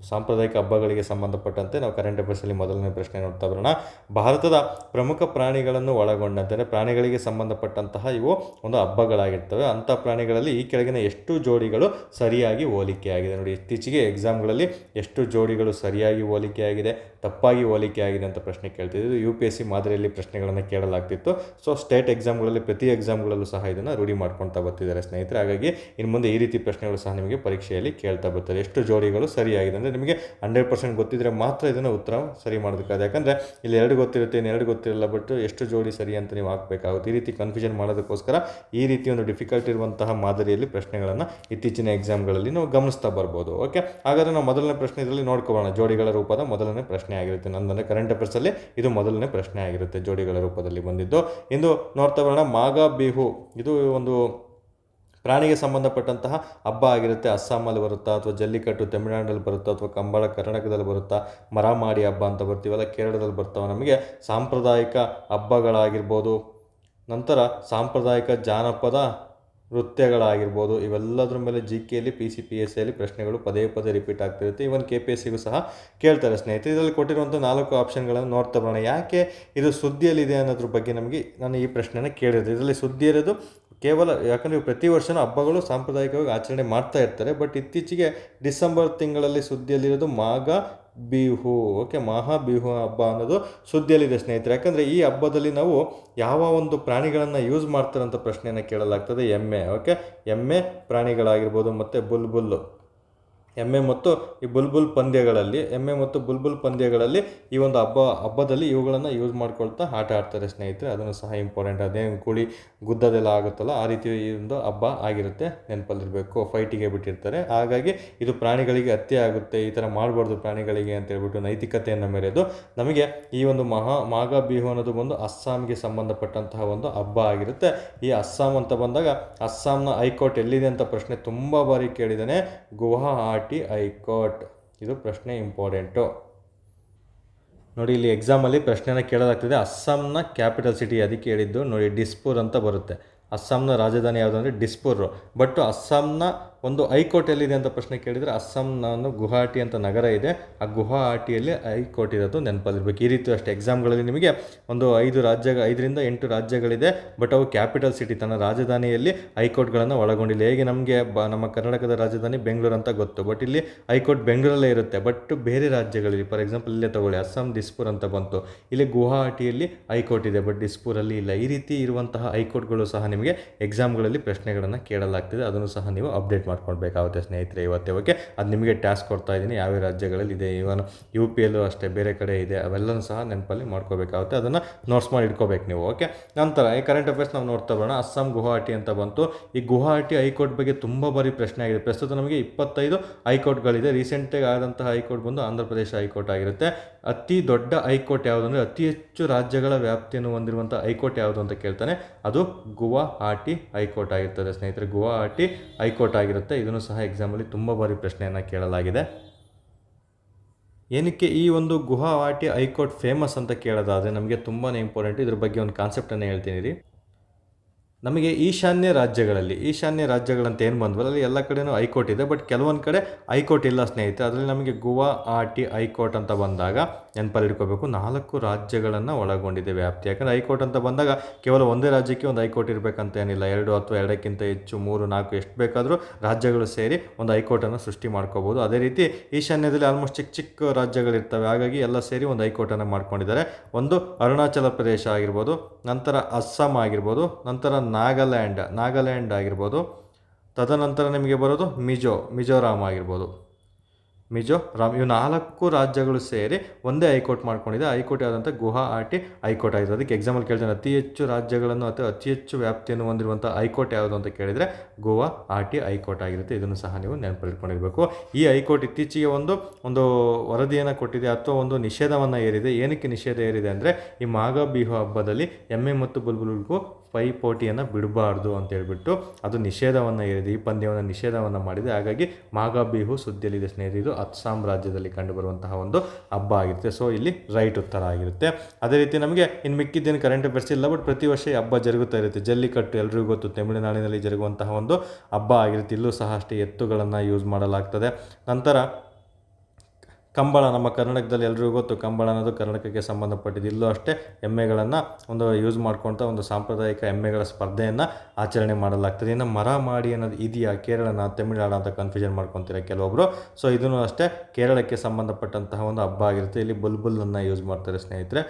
ಸಾಂಪ್ರದಾಯಿಕ ಹಬ್ಬಗಳಿಗೆ ಸಂಬಂಧಪಟ್ಟಂತೆ ನಾವು ಕರೆಂಟ್ ಅಫೇರ್ಸಲ್ಲಿ ಮೊದಲನೇ ಪ್ರಶ್ನೆ ನೋಡ್ತಾ ಬರೋಣ. ಭಾರತದ ಪ್ರಮುಖ ಪ್ರಾಣಿಗಳನ್ನು ಒಳಗೊಂಡಂತೆ, ಪ್ರಾಣಿಗಳಿಗೆ ಸಂಬಂಧಪಟ್ಟಂತಹ ಇವು ಒಂದು ಹಬ್ಬಗಳಾಗಿರ್ತವೆ. ಅಂಥ ಪ್ರಾಣಿಗಳಲ್ಲಿ ಈ ಕೆಳಗಿನ ಎಷ್ಟು ಜೋಡಿಗಳು ಸರಿಯಾಗಿ ಹೋಲಿಕೆಯಾಗಿದೆ? ನೋಡಿ, ಇತ್ತೀಚೆಗೆ ಎಕ್ಸಾಮ್ಗಳಲ್ಲಿ ಎಷ್ಟು ಜೋಡಿಗಳು ಸರಿಯಾಗಿ ಹೋಲಿಕೆಯಾಗಿದೆ, ತಪ್ಪಾಗಿ ಹೋಲಿಕೆಯಾಗಿದೆ ಅಂತ ಪ್ರಶ್ನೆ ಕೇಳ್ತಿದ್ದು. UPSC ಮಾದರಿಯಲ್ಲಿ ಪ್ರಶ್ನೆಗಳನ್ನು ಕೇಳಲಾಗ್ತಿತ್ತು. ಸೊ ಸ್ಟೇಟ್ ಎಕ್ಸಾಮ್ಗಳಲ್ಲಿ, ಪ್ರತಿ ಎಕ್ಸಾಮ್ಗಳಲ್ಲೂ ಸಹ ಇದನ್ನು ರೂಢಿ ಮಾಡ್ಕೊಳ್ತಾ ಬರ್ತಿದ್ದಾರೆ ಸ್ನೇಹಿತರೆ. ಹಾಗಾಗಿ ಇನ್ನು ಮುಂದೆ ಈ ರೀತಿ ಪ್ರಶ್ನೆಗಳು ಸಹ ನಿಮಗೆ ಪರೀಕ್ಷೆಯಲ್ಲಿ ಕೇಳ್ತಾ ಬರ್ತಾರೆ. ಎಷ್ಟು ಜೋಡಿಗಳು ಸರಿಯಾಗಿದೆ ಅಂದರೆ ನಿಮಗೆ 100% ಗೊತ್ತಿದ್ದರೆ ಮಾತ್ರ ಇದನ್ನು ಉತ್ತರ ಸರಿ ಮಾಡೋದಕ್ಕಾಗುತ್ತೆ. ಯಾಕಂದರೆ ಇಲ್ಲಿ 2 ಗೊತ್ತಿರುತ್ತೆ, ಇನ್ನು 2 ಗೊತ್ತಿರಲ್ಲ, ಬಟ್ ಎಷ್ಟು ಜೋಡಿ ಸರಿ ಅಂತ ನೀವು ಹಾಕಬೇಕಾಗುತ್ತೆ. ಈ ರೀತಿ ಕನ್ಫ್ಯೂಷನ್ ಮಾಡೋದಕ್ಕೋಸ್ಕರ ಈ ರೀತಿ ಒಂದು ಡಿಫಿಕಲ್ಟ್ ಇರುವಂತಹ ಮಾದರಿಯಲ್ಲಿ ಪ್ರಶ್ನೆಗಳನ್ನು ಇತ್ತೀಚಿನ ಎಕ್ಸಾಮ್ಗಳಲ್ಲಿ ನಾವು ಗಮನಿಸ್ತಾ ಬರ್ಬೋದು. ಓಕೆ, ಹಾಗಾದರೆ ನಾವು ಮೊದಲನೇ ಪ್ರಶ್ನೆ ಇದರಲ್ಲಿ ನೋಡ್ಕೊಳ್ಳೋಣ. ಜೋಡಿಗಳ ರೂಪದ ಮೊದಲನೇ ಪ್ರಶ್ನೆ ಆಗಿರುತ್ತೆ. ನಂದರೆ ಕರೆಂಟ್ ಅಫೇರ್ಸಲ್ಲಿ ಇದು ಮೊದಲನೇ ಪ್ರಶ್ನೆ ಆಗಿರುತ್ತೆ, ಜೋಡಿಗಳ ರೂಪದಲ್ಲಿ ಬಂದಿದ್ದು. ಇಂದು ನೋಡ್ತಾ ಬರೋಣ. ಮಾಘ ಬಿಹು, ಇದು ಒಂದು ಪ್ರಾಣಿಗೆ ಸಂಬಂಧಪಟ್ಟಂತಹ ಹಬ್ಬ ಆಗಿರುತ್ತೆ. ಅಸ್ಸಾಮಲ್ಲಿ ಬರುತ್ತಾ, ಅಥವಾ ಜಲ್ಲಿಕಟ್ಟು ತಮಿಳುನಾಡಲ್ಲಿ ಬರುತ್ತಾ, ಅಥವಾ ಕಂಬಳ ಕರ್ನಾಟಕದಲ್ಲಿ ಬರುತ್ತಾ, ಮರಾಮಾಡಿ ಹಬ್ಬ ಅಂತ ಬರ್ತೀವಲ್ಲ ಕೇರಳದಲ್ಲಿ ಬರ್ತಾವೆ. ನಮಗೆ ಸಾಂಪ್ರದಾಯಿಕ ಹಬ್ಬಗಳಾಗಿರ್ಬೋದು, ನಂತರ ಸಾಂಪ್ರದಾಯಿಕ ಜಾನಪದ ನೃತ್ಯಗಳಾಗಿರ್ಬೋದು, ಇವೆಲ್ಲದರ ಮೇಲೆ GKಯಲ್ಲಿ PCPSCಯಲ್ಲಿ ಪ್ರಶ್ನೆಗಳು ಪದೇ ರಿಪೀಟ್ ಆಗ್ತಿರುತ್ತೆ. ಈವನ್ KPSCಗೂ ಸಹ ಕೇಳ್ತಾರೆ ಸ್ನೇಹಿತರೆ. ಇದರಲ್ಲಿ ಕೊಟ್ಟಿರುವಂಥ 4 ಆಪ್ಷನ್ಗಳನ್ನು ನೋಡ್ತಾ ಬರೋಣ. ಯಾಕೆ ಇದು ಸುದ್ದಿಯಲ್ಲಿದೆ ಅನ್ನೋದ್ರ ಬಗ್ಗೆ ನಾನು ಈ ಪ್ರಶ್ನೆನ ಕೇಳಿದೆ. ಇದರಲ್ಲಿ ಸುದ್ದಿ ಇರೋದು ಕೇವಲ ಯಾಕಂದರೆ ಪ್ರತಿ ವರ್ಷವೂ ಹಬ್ಬಗಳು ಸಾಂಪ್ರದಾಯಿಕವಾಗಿ ಆಚರಣೆ ಮಾಡ್ತಾ ಇರ್ತಾರೆ. ಬಟ್ ಇತ್ತೀಚೆಗೆ ಡಿಸೆಂಬರ್ ತಿಂಗಳಲ್ಲಿ ಸುದ್ದಿಯಲ್ಲಿರೋದು ಮಾಘ ಬಿಹು. ಓಕೆ, ಮಹಾಬಿಹು ಹಬ್ಬ ಅನ್ನೋದು ಸುದ್ದಿಯಲ್ಲಿದೆ ಸ್ನೇಹಿತರೆ. ಯಾಕಂದರೆ ಈ ಹಬ್ಬದಲ್ಲಿ ನಾವು ಯಾವ ಒಂದು ಪ್ರಾಣಿಗಳನ್ನು ಯೂಸ್ ಮಾಡ್ತಾರಂತ ಪ್ರಶ್ನೆಯನ್ನು ಕೇಳಲಾಗ್ತದೆ. ಎಮ್ಮೆ. ಓಕೆ, ಎಮ್ಮೆ ಪ್ರಾಣಿಗಳಾಗಿರ್ಬೋದು, ಮತ್ತು ಬುಲ್ಬುಲ್ಲು, ಎಮ್ಮೆ ಮತ್ತು ಬುಲ್ಬುಲ್ ಪಂದ್ಯಗಳಲ್ಲಿ ಈ ಒಂದು ಹಬ್ಬದಲ್ಲಿ ಇವುಗಳನ್ನು ಯೂಸ್ ಮಾಡ್ಕೊಳ್ತಾ ಆಟ ಆಡ್ತಾರೆ ಸ್ನೇಹಿತರೆ. ಅದನ್ನು ಸಹ ಇಂಪಾರ್ಟೆಂಟ್. ಅದೇನು ಕುಳಿ ಗುದ್ದದೆಲ್ಲ ಆಗುತ್ತಲ್ಲ, ಆ ರೀತಿ ಈ ಒಂದು ಹಬ್ಬ ಆಗಿರುತ್ತೆ, ನೆನಪಲ್ಲಿರಬೇಕು. ಫೈಟಿಗೆ ಬಿಟ್ಟಿರ್ತಾರೆ. ಹಾಗಾಗಿ ಇದು ಪ್ರಾಣಿಗಳಿಗೆ ಹತ್ಯೆ ಆಗುತ್ತೆ, ಈ ಥರ ಮಾಡಬಾರ್ದು ಪ್ರಾಣಿಗಳಿಗೆ ಅಂತ ಹೇಳ್ಬಿಟ್ಟು ನೈತಿಕತೆಯನ್ನು ಮೆರೆದು ನಮಗೆ ಈ ಒಂದು ಮಾಘ ಬಿಹು ಅನ್ನೋದು ಒಂದು ಅಸ್ಸಾಂಗೆ ಸಂಬಂಧಪಟ್ಟಂತಹ ಒಂದು ಹಬ್ಬ ಆಗಿರುತ್ತೆ. ಈ ಅಸ್ಸಾಂ ಅಂತ ಬಂದಾಗ ಅಸ್ಸಾಂನ ಹೈಕೋರ್ಟ್ ಎಲ್ಲಿದೆ ಅಂತ ಪ್ರಶ್ನೆ ತುಂಬ ಬಾರಿ ಕೇಳಿದ್ದಾನೆ. ಗುವಾಹಟಿ ಹೈಕೋರ್ಟ್. ಇದು ಪ್ರಶ್ನೆ ಇಂಪಾರ್ಟೆಂಟು. ನೋಡಿ, ಇಲ್ಲಿ ಎಕ್ಸಾಮಲ್ಲಿ ಪ್ರಶ್ನೆನ ಕೇಳಲಾಗ್ತದೆ. ಅಸ್ಸಾಂನ ಕ್ಯಾಪಿಟಲ್ ಸಿಟಿ ಅದಕ್ಕೆ ಹೇಳಿದ್ದು ನೋಡಿ, ಡಿಸ್ಪುರ್ ಅಂತ ಬರುತ್ತೆ. ಅಸ್ಸಾಂನ ರಾಜಧಾನಿ ಯಾವುದು ಅಂದರೆ ಡಿಸ್ಪುರ್. ಬಟ್ ಅಸ್ಸಾಂನ ಒಂದು ಹೈಕೋರ್ಟ್ ಎಲ್ಲಿದೆ ಅಂತ ಪ್ರಶ್ನೆ ಕೇಳಿದರೆ ಅಸ್ಸಾಂನ ಒಂದು ಗುವಾಹಟಿ ಅಂತ ನಗರ ಇದೆ. ಆ ಗುವಾಹಟಿಯಲ್ಲಿ ಹೈಕೋರ್ಟ್ ಇರೋದು ನೆನಪಲ್ಲಿರಬೇಕು. ಈ ರೀತಿ ಅಷ್ಟೇ ಎಕ್ಸಾಮ್ಗಳಲ್ಲಿ ನಿಮಗೆ ಒಂದು 5ರಿಂದ 8 ರಾಜ್ಯಗಳಿದೆ. ಬಟ್ ಅವು ಕ್ಯಾಪಿಟಲ್ ಸಿಟಿ, ತನ್ನ ರಾಜಧಾನಿಯಲ್ಲಿ ಹೈಕೋರ್ಟ್ಗಳನ್ನು ಒಳಗೊಂಡಿಲ್ಲ. ಹೇಗೆ ನಮಗೆ ನಮ್ಮ ಕರ್ನಾಟಕದ ರಾಜಧಾನಿ ಬೆಂಗಳೂರು ಅಂತ ಗೊತ್ತು, ಬಟ್ ಇಲ್ಲಿ ಹೈಕೋರ್ಟ್ ಬೆಂಗಳೂರಲ್ಲೇ ಇರುತ್ತೆ. ಬಟ್ ಬೇರೆ ರಾಜ್ಯಗಳಲ್ಲಿ, ಫಾರ್ ಎಕ್ಸಾಂಪಲ್ ಇಲ್ಲೇ ತಗೊಳ್ಳಿ, ಅಸ್ಸಾಂ ಡಿಸ್ಪುರ್ ಅಂತ ಬಂತು, ಇಲ್ಲಿ ಗುವಾಹಟಿಯಲ್ಲಿ ಹೈಕೋರ್ಟ್ ಇದೆ, ಬಟ್ ಡಿಸ್ಪುರಲ್ಲಿ ಇಲ್ಲ. ಈ ರೀತಿ ಇರುವಂತಹ ಹೈಕೋರ್ಟ್ಗಳು ಸಹ ನಿಮಗೆ ಎಕ್ಸಾಮ್ಗಳಲ್ಲಿ ಪ್ರಶ್ನೆಗಳನ್ನು ಕೇಳಲಾಗ್ತದೆ. ಅದನ್ನು ಸಹ ನೀವು ಅಪ್ಡೇಟ್ ಮಾಡ್ಕೊಳ್ಬೇಕಾಗುತ್ತೆ ಸ್ನೇಹಿತರೆ ಇವತ್ತೇ. ಓಕೆ, ಅದು ನಿಮಗೆ ಟಾಸ್ಕ್ ಕೊಡ್ತಾ ಇದ್ದೀನಿ, ಯಾವ್ಯಾವ ರಾಜ್ಯಗಳಲ್ಲಿ ಇದೆ, ಇವನ್ UPಯಲ್ಲೂ ಅಷ್ಟೇ ಬೇರೆ ಕಡೆ ಇದೆ, ಅವೆಲ್ಲನೂ ಸಹ ನೆನಪಲ್ಲಿ ಮಾಡ್ಕೋಬೇಕಾಗುತ್ತೆ, ಅದನ್ನು ನೋಟ್ಸ್ ಮಾಡಿ ಇಟ್ಕೋಬೇಕು ನೀವು. ಓಕೆ, ನಂತರ ಈ ಕರೆಂಟ್ ಅಫೇರ್ಸ್ ನಾವು ನೋಡ್ತಾ ಬರೋಣ. ಅಸ್ಸಾಂ ಗುವಾಹಟಿ ಅಂತ ಬಂತು. ಈ ಗುವಾಹಟಿ ಹೈಕೋರ್ಟ್ ಬಗ್ಗೆ ತುಂಬ ಬಾರಿ ಪ್ರಶ್ನೆ ಆಗಿದೆ. ಪ್ರಸ್ತುತ ನಮಗೆ 25 ಹೈಕೋರ್ಟ್ಗಳಿದೆ. ರೀಸೆಂಟಾಗಿ ಆದಂತಹ ಹೈಕೋರ್ಟ್ ಬಂದು ಆಂಧ್ರ ಪ್ರದೇಶ ಹೈಕೋರ್ಟ್ ಆಗಿರುತ್ತೆ. ಅತಿ ದೊಡ್ಡ ಹೈಕೋರ್ಟ್ ಯಾವುದು ಅಂದರೆ ಅತಿ ಹೆಚ್ಚು ರಾಜ್ಯಗಳ ವ್ಯಾಪ್ತಿಯನ್ನು ಹೊಂದಿರುವಂಥ ಹೈಕೋರ್ಟ್ ಯಾವುದು ಅಂತ ಕೇಳ್ತಾನೆ, ಅದು ಗುವಾಹಟಿ ಹೈಕೋರ್ಟ್ ಆಗಿರ್ತದೆ ಸ್ನೇಹಿತರೆ. ಗುವಾಹಟಿ ಹೈಕೋರ್ಟ್ ಆಗಿರುತ್ತೆ. ಇದನ್ನು ಸಹ ಎಕ್ಸಾಮಲ್ಲಿ ತುಂಬ ಬಾರಿ ಪ್ರಶ್ನೆಯನ್ನು ಕೇಳಲಾಗಿದೆ. ಏನಕ್ಕೆ ಈ ಒಂದು ಗುವಾಹಟಿ ಹೈಕೋರ್ಟ್ ಫೇಮಸ್ ಅಂತ ಕೇಳೋದಾದರೆ ನಮಗೆ ತುಂಬಾ ಇಂಪಾರ್ಟೆಂಟ್. ಇದ್ರ ಬಗ್ಗೆ ಒಂದು ಕಾನ್ಸೆಪ್ಟನ್ನು ಹೇಳ್ತೀನಿ ರೀ. ನಮಗೆ ಈಶಾನ್ಯ ರಾಜ್ಯಗಳಂತ ಏನು ಬಂದ್ವಲ್ಲ, ಅಲ್ಲಿ ಎಲ್ಲ ಕಡೆಯೂ ಹೈಕೋರ್ಟ್ ಇದೆ, ಬಟ್ ಕೆಲವೊಂದು ಕಡೆ ಹೈಕೋರ್ಟ್ ಇಲ್ಲ ಸ್ನೇಹಿತರೆ. ಅದರಲ್ಲಿ ನಮಗೆ ಗುವಾಹಟಿ ಹೈಕೋರ್ಟ್ ಅಂತ ಬಂದಾಗ ನೆನಪಲ್ಲಿ ಇಟ್ಕೋಬೇಕು, 4 ರಾಜ್ಯಗಳನ್ನು ಒಳಗೊಂಡಿದೆ ವ್ಯಾಪ್ತಿ. ಯಾಕಂದರೆ ಹೈಕೋರ್ಟ್ ಅಂತ ಬಂದಾಗ ಕೇವಲ ಒಂದೇ ರಾಜ್ಯಕ್ಕೆ ಒಂದು ಹೈಕೋರ್ಟ್ ಇರಬೇಕಂತ ಏನಿಲ್ಲ, 2 ಅಥವಾ 2ಕ್ಕಿಂತ ಹೆಚ್ಚು, 3, 4 ಎಷ್ಟು ಬೇಕಾದರೂ ರಾಜ್ಯಗಳು ಸೇರಿ ಒಂದು ಹೈಕೋರ್ಟನ್ನು ಸೃಷ್ಟಿ ಮಾಡ್ಕೋಬೋದು. ಅದೇ ರೀತಿ ಈಶಾನ್ಯದಲ್ಲಿ ಆಲ್ಮೋಸ್ಟ್ ಚಿಕ್ಕ ಚಿಕ್ಕ ರಾಜ್ಯಗಳಿರ್ತವೆ, ಹಾಗಾಗಿ ಎಲ್ಲ ಸೇರಿ ಒಂದು ಹೈಕೋರ್ಟನ್ನು ಮಾಡ್ಕೊಂಡಿದ್ದಾರೆ. ಒಂದು ಅರುಣಾಚಲ ಪ್ರದೇಶ ಆಗಿರ್ಬೋದು, ನಂತರ ಅಸ್ಸಾಂ ಆಗಿರ್ಬೋದು, ನಂತರ ನಾಗಾಲ್ಯಾಂಡ್ ಆಗಿರ್ಬೋದು, ತದನಂತರ ನಿಮಗೆ ಬರೋದು ಮಿಜೋರಾಮ್ ಆಗಿರ್ಬೋದು. ಇವು 4 ರಾಜ್ಯಗಳು ಸೇರಿ ಒಂದೇ ಹೈಕೋರ್ಟ್ ಮಾಡ್ಕೊಂಡಿದೆ. ಹೈಕೋರ್ಟ್ ಯಾವುದಂತ ಗುವಾಹಟಿ ಹೈಕೋರ್ಟ್ ಆಗಿದೆ. ಅದಕ್ಕೆ ಎಕ್ಸಾಂಪಲ್ ಕೇಳ್ತಾನೆ, ಅತಿ ಹೆಚ್ಚು ರಾಜ್ಯಗಳನ್ನು ಅಥವಾ ಅತಿ ಹೆಚ್ಚು ವ್ಯಾಪ್ತಿಯನ್ನು ಹೊಂದಿರುವಂಥ ಹೈಕೋರ್ಟ್ ಯಾವುದು ಅಂತ ಕೇಳಿದರೆ ಗುವಾಹಟಿ ಹೈಕೋರ್ಟ್ ಆಗಿರುತ್ತೆ. ಇದನ್ನು ಸಹ ನೀವು ನೆನಪಿಟ್ಕೊಂಡಿರಬೇಕು. ಈ ಹೈಕೋರ್ಟ್ ಇತ್ತೀಚೆಗೆ ಒಂದು ವರದಿಯನ್ನು ಕೊಟ್ಟಿದೆ ಅಥವಾ ಒಂದು ನಿಷೇಧವನ್ನು ಏರಿದೆ. ಏನಕ್ಕೆ ನಿಷೇಧ ಏರಿದೆ ಅಂದರೆ, ಈ ಮಾಘ ಬಿಹು ಹಬ್ಬದಲ್ಲಿ ಎಮ್ಮೆ ಮತ್ತು ಬುಲ್ಬುಲ್ಗೂ ಪೈಪೋಟಿಯನ್ನು ಬಿಡಬಾರ್ದು ಅಂತ ಹೇಳ್ಬಿಟ್ಟು ಅದು ನಿಷೇಧವನ್ನು ಏರಿದೆ. ಈ ಪಂದ್ಯವನ್ನು ನಿಷೇಧವನ್ನು ಮಾಡಿದೆ. ಹಾಗಾಗಿ ಮಾಘ ಬಿಹು ಸುದ್ದಿಯಲ್ಲಿದೆ ಸ್ನೇಹಿತರೆ. ಇದು ಅಸ್ಸಾಂ ರಾಜ್ಯದಲ್ಲಿ ಕಂಡುಬರುವಂತಹ ಒಂದು ಹಬ್ಬ ಆಗಿರುತ್ತೆ. ಸೊ ಇಲ್ಲಿ ರೈಟ್ ಉತ್ತರ ಆಗಿರುತ್ತೆ. ಅದೇ ರೀತಿ ನಮಗೆ ಇನ್ನು ಮಿಕ್ಕಿದ್ದೇನು ಕರೆಂಟ್ ಅಫೇರ್ಸ್ ಇಲ್ಲ, ಬಟ್ ಪ್ರತಿ ವರ್ಷ ಈ ಹಬ್ಬ ಜರುಗುತ್ತಾ ಇರುತ್ತೆ. ಜಲ್ಲಿಕಟ್ಟು ಎಲ್ರಿಗೂ ಗೊತ್ತು, ತಮಿಳುನಾಡಿನಲ್ಲಿ ಜರುಗುವಂತಹ ಒಂದು ಹಬ್ಬ ಆಗಿರುತ್ತೆ. ಇಲ್ಲೂ ಸಹ ಅಷ್ಟೇ ಎತ್ತುಗಳನ್ನು ಯೂಸ್ ಮಾಡಲಾಗ್ತದೆ. ನಂತರ ಕಂಬಳ, ನಮ್ಮ ಕರ್ನಾಟಕದಲ್ಲಿ ಎಲ್ರಿಗೂ ಗೊತ್ತು, ಕಂಬಳ ಅನ್ನೋದು ಕರ್ನಾಟಕಕ್ಕೆ ಸಂಬಂಧಪಟ್ಟಿದ್ದು. ಇಲ್ಲೂ ಅಷ್ಟೇ ಎಮ್ಮೆಗಳನ್ನು ಒಂದು ಯೂಸ್ ಮಾಡ್ಕೊಳ್ತಾ ಒಂದು ಸಾಂಪ್ರದಾಯಿಕ ಎಮ್ಮೆಗಳ ಸ್ಪರ್ಧೆಯನ್ನು ಆಚರಣೆ ಮಾಡಲಾಗ್ತದೆ. ಇನ್ನು ಮರ ಮಾಡಿ ಅನ್ನೋದು ಇದೆಯಾ, ಕೇರಳನ ತಮಿಳುನಾಡು ಅಂತ ಕನ್ಫ್ಯೂಷನ್ ಮಾಡ್ಕೊತೀರ ಕೆಲವೊಬ್ಬರು. ಸೊ ಇದನ್ನು ಅಷ್ಟೇ ಕೇರಳಕ್ಕೆ ಸಂಬಂಧಪಟ್ಟಂತಹ ಒಂದು ಹಬ್ಬ ಆಗಿರುತ್ತೆ. ಇಲ್ಲಿ ಬುಲ್ಬುಲನ್ನು ಯೂಸ್ ಮಾಡ್ತಾರೆ ಸ್ನೇಹಿತರೆ,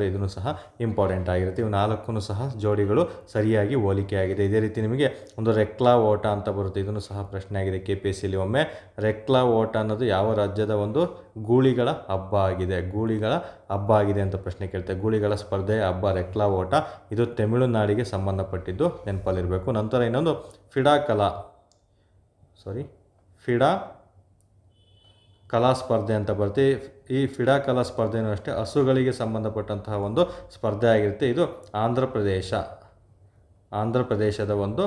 ಇದನ್ನು ಸಹ ಇಂಪಾರ್ಟೆಂಟ್ ಆಗಿರುತ್ತೆ. ಇವು 4 ಸಹ ಜೋಡಿಗಳು ಸರಿಯಾಗಿ ಹೋಲಿಕೆ ಆಗಿದೆ. ಇದೇ ರೀತಿ ನಿಮಗೆ ಒಂದು ರೆಕ್ಲಾ ಓಟ ಅಂತ ಬರುತ್ತೆ. ಇದನ್ನು ಸಹ ಪ್ರಶ್ನೆ ಆಗಿದೆ KPSCಯಲ್ಲಿ ಒಮ್ಮೆ. ರೆಕ್ಲಾ ಓಟ ಅನ್ನೋದು ಯಾವ ರಾಜ್ಯದ ಒಂದು ಗೂಳಿಗಳ ಹಬ್ಬ ಆಗಿದೆ ಅಂತ ಪ್ರಶ್ನೆ ಕೇಳ್ತಾರೆ. ಗೂಳಿಗಳ ಸ್ಪರ್ಧೆ ಹಬ್ಬ ರೆಕ್ಲಾ ಓಟ, ಇದು ತಮಿಳುನಾಡಿಗೆ ಸಂಬಂಧಪಟ್ಟಿದ್ದು, ನೆನಪಲ್ಲಿರಬೇಕು. ನಂತರ ಇನ್ನೊಂದು ಫಿಡಾ ಕಲಾ ಸ್ಪರ್ಧೆ ಅಂತ ಬರುತ್ತೆ. ಈ ಫಿಡಾ ಕಲಾ ಸ್ಪರ್ಧೆಯೂ ಅಷ್ಟೇ ಹಸುಗಳಿಗೆ ಸಂಬಂಧಪಟ್ಟಂತಹ ಒಂದು ಸ್ಪರ್ಧೆ ಆಗಿರುತ್ತೆ. ಇದು ಆಂಧ್ರ ಪ್ರದೇಶದ ಒಂದು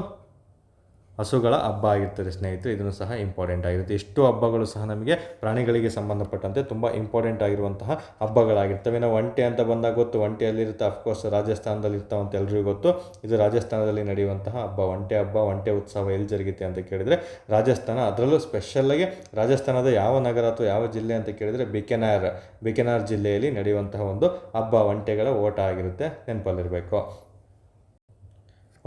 ಹಸುಗಳ ಹಬ್ಬ ಆಗಿರ್ತದೆ ಸ್ನೇಹಿತರೆ. ಇದನ್ನು ಸಹ ಇಂಪಾರ್ಟೆಂಟ್ ಆಗಿರುತ್ತೆ. ಇಷ್ಟು ಹಬ್ಬಗಳು ಸಹ ನಮಗೆ ಪ್ರಾಣಿಗಳಿಗೆ ಸಂಬಂಧಪಟ್ಟಂತೆ ತುಂಬ ಇಂಪಾರ್ಟೆಂಟ್ ಆಗಿರುವಂತಹ ಹಬ್ಬಗಳಾಗಿರ್ತವೆ. ನಾವು ಒಂಟೆ ಅಂತ ಬಂದಾಗ ಗೊತ್ತು, ಒಂಟೆಯಲ್ಲಿರುತ್ತೆ, ಅಫ್ಕೋರ್ಸ್ ರಾಜಸ್ಥಾನದಲ್ಲಿ ಇರ್ತಾವಂತ ಎಲ್ರಿಗೂ ಗೊತ್ತು. ಇದು ರಾಜಸ್ಥಾನದಲ್ಲಿ ನಡೆಯುವಂತಹ ಹಬ್ಬ, ಒಂಟೆ ಉತ್ಸವ ಎಲ್ಲಿ ಜರುಗುತ್ತೆ ಅಂತ ಕೇಳಿದರೆ ರಾಜಸ್ಥಾನ. ಅದರಲ್ಲೂ ಸ್ಪೆಷಲ್ಲಾಗಿ ರಾಜಸ್ಥಾನದ ಯಾವ ನಗರ ಅಥವಾ ಯಾವ ಜಿಲ್ಲೆ ಅಂತ ಕೇಳಿದರೆ ಬಿಕನಾರ್ ಜಿಲ್ಲೆಯಲ್ಲಿ ನಡೆಯುವಂತಹ ಒಂದು ಹಬ್ಬ ಒಂಟೆಗಳ ಓಟ ಆಗಿರುತ್ತೆ, ನೆನಪಲ್ಲಿರಬೇಕು.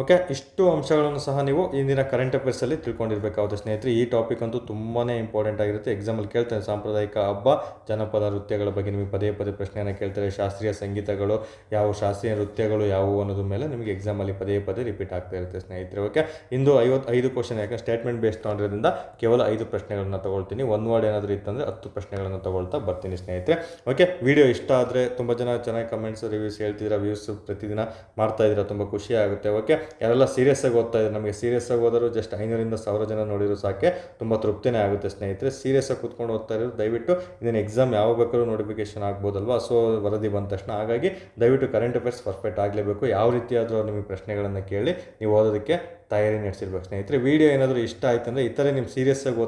ಓಕೆ, ಇಷ್ಟು ಅಂಶಗಳನ್ನು ಸಹ ನೀವು ಇಂದಿನ ಕರೆಂಟ್ ಅಫೇರ್ಸಲ್ಲಿ ತಿಳ್ಕೊಂಡಿರಬೇಕಾಗುತ್ತೆ ಸ್ನೇಹಿತರೆ. ಈ ಟಾಪಿಕ್ ಅಂತೂ ತುಂಬಾ ಇಂಪಾರ್ಟೆಂಟ್ ಆಗಿರುತ್ತೆ. ಎಕ್ಸಾಮಲ್ಲಿ ಕೇಳ್ತಾರೆ, ಸಾಂಪ್ರದಾಯಿಕ ಹಬ್ಬ, ಜನಪದ ನೃತ್ಯಗಳ ಬಗ್ಗೆ ನಿಮಗೆ ಪದೇ ಪ್ರಶ್ನೆಯನ್ನು ಕೇಳ್ತಾರೆ. ಶಾಸ್ತ್ರೀಯ ಸಂಗೀತಗಳು ಯಾವುವು, ಶಾಸ್ತ್ರೀಯ ನೃತ್ಯಗಳು ಯಾವುವು ಅನ್ನೋದ್ರ ಮೇಲೆ ನಿಮಗೆ ಎಕ್ಸಾಮಲ್ಲಿ ಪದೇ ರಿಪೀಟ್ ಆಗ್ತಾ ಇರುತ್ತೆ ಸ್ನೇಹಿತರೆ. ಓಕೆ, ಇಂದು 55 ಕ್ವಶನ್, ಯಾಕಂದರೆ ಸ್ಟೇಟ್ಮೆಂಟ್ ಬೇಸ್ಡ್ ತೊಗೊಂಡಿರೋದ್ರಿಂದ ಕೇವಲ 5 ಪ್ರಶ್ನೆಗಳನ್ನು ತೊಗೊಳ್ತೀನಿ. 1 ವರ್ಡ್ ಏನಾದರೂ ಇತ್ತಂದರೆ 10 ಪ್ರಶ್ನೆಗಳನ್ನು ತೊಗೊಳ್ತಾ ಬರ್ತೀನಿ ಸ್ನೇಹಿತರೆ. ಓಕೆ, ವಿಡಿಯೋ ಇಷ್ಟ ಆದರೆ ತುಂಬ ಜನ ಚೆನ್ನಾಗಿ ಕಮೆಂಟ್ಸ್, ರಿವ್ಯೂಸ್ ಹೇಳ್ತಿದ್ದೀರಾ, ವ್ಯೂಸ್ ಪ್ರತಿದಿನ ಮಾಡ್ತಾ ಇದ್ದೀರಾ, ತುಂಬ ಖುಷಿ ಆಗುತ್ತೆ. ಓಕೆ, ಯಾರೆಲ್ಲ ಸೀರಿಯಸ್ ಆಗಿ ಓದ್ತಾ ಇದ್ದಾರೆ, ನಮಗೆ ಸೀರಿಯಸ್ ಆಗಿ ಓದೋರು ಜಸ್ಟ್ 500 ರಿಂದ 1000 ಜನ ನೋಡಿದ್ರು ಸಾಕೆ, ತುಂಬ ತೃಪ್ತಿನೇ ಆಗುತ್ತೆ ಸ್ನೇಹಿತರೆ. ಸೀರಿಯಸ್ ಆಗಿ ಕೂತ್ಕೊಂಡು ಓದ್ತಾ ಇರೋರು ದಯವಿಟ್ಟು ಇದನ್ನು ಎಕ್ಸಾಮ್ ಯಾವ ಬೇಕಾದ್ರೂ ನೋಟಿಫಿಕೇಶನ್ ಆಗ್ಬೋದಲ್ವಾ, ಸೊ ವರದಿ ಬಂದ ತಕ್ಷಣ. ಹಾಗಾಗಿ ದಯವಿಟ್ಟು ಕರೆಂಟ್ ಅಫೇರ್ಸ್ ಪರ್ಫೆಕ್ಟ್ ಆಗಲೇಬೇಕು. ಯಾವ ರೀತಿಯಾದರೂ ನಿಮಗೆ ಪ್ರಶ್ನೆಗಳನ್ನು ಕೇಳಿ ನೀವು ಓದೋದಕ್ಕೆ ತಯಾರಿ ನಡೆಸಿರ್ಬೇಕು ಸ್ನೇಹಿತರೆ. ವಿಡಿಯೋ ಏನಾದರೂ ಇಷ್ಟ ಆಯ್ತು ಅಂದರೆ ಇತರೆ ನಿಮ್ಮ ಸೀರಿಯಸ್ ಆಗಿ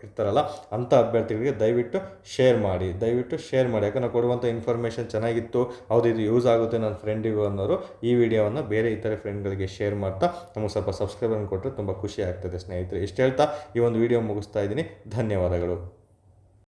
ಇರ್ತಾರಲ್ಲ ಅಂಥ ಅಭ್ಯರ್ಥಿಗಳಿಗೆ ದಯವಿಟ್ಟು ಶೇರ್ ಮಾಡಿ. ಯಾಕಂದ್ರೆ ನಾವು ಕೊಡುವಂಥ ಇನ್ಫಾರ್ಮೇಷನ್ ಚೆನ್ನಾಗಿತ್ತು, ಹೌದು ಇದು ಯೂಸ್ ಆಗುತ್ತೆ ನನ್ನ ಫ್ರೆಂಡಿಗೂ ಅನ್ನೋರು ಈ ವಿಡಿಯೋವನ್ನು ಬೇರೆ ಇತರೆ ಫ್ರೆಂಡ್ಗಳಿಗೆ ಶೇರ್ ಮಾಡ್ತಾ ನಮಗೆ ಸ್ವಲ್ಪ ಸಬ್ಸ್ಕ್ರೈಬನ್ನು ಕೊಟ್ಟರೆ ತುಂಬ ಖುಷಿ ಆಗ್ತದೆ ಸ್ನೇಹಿತರೆ. ಇಷ್ಟು ಹೇಳ್ತಾ ಈ ಒಂದು ವಿಡಿಯೋ ಮುಗಿಸ್ತಾ ಇದ್ದೀನಿ. ಧನ್ಯವಾದಗಳು.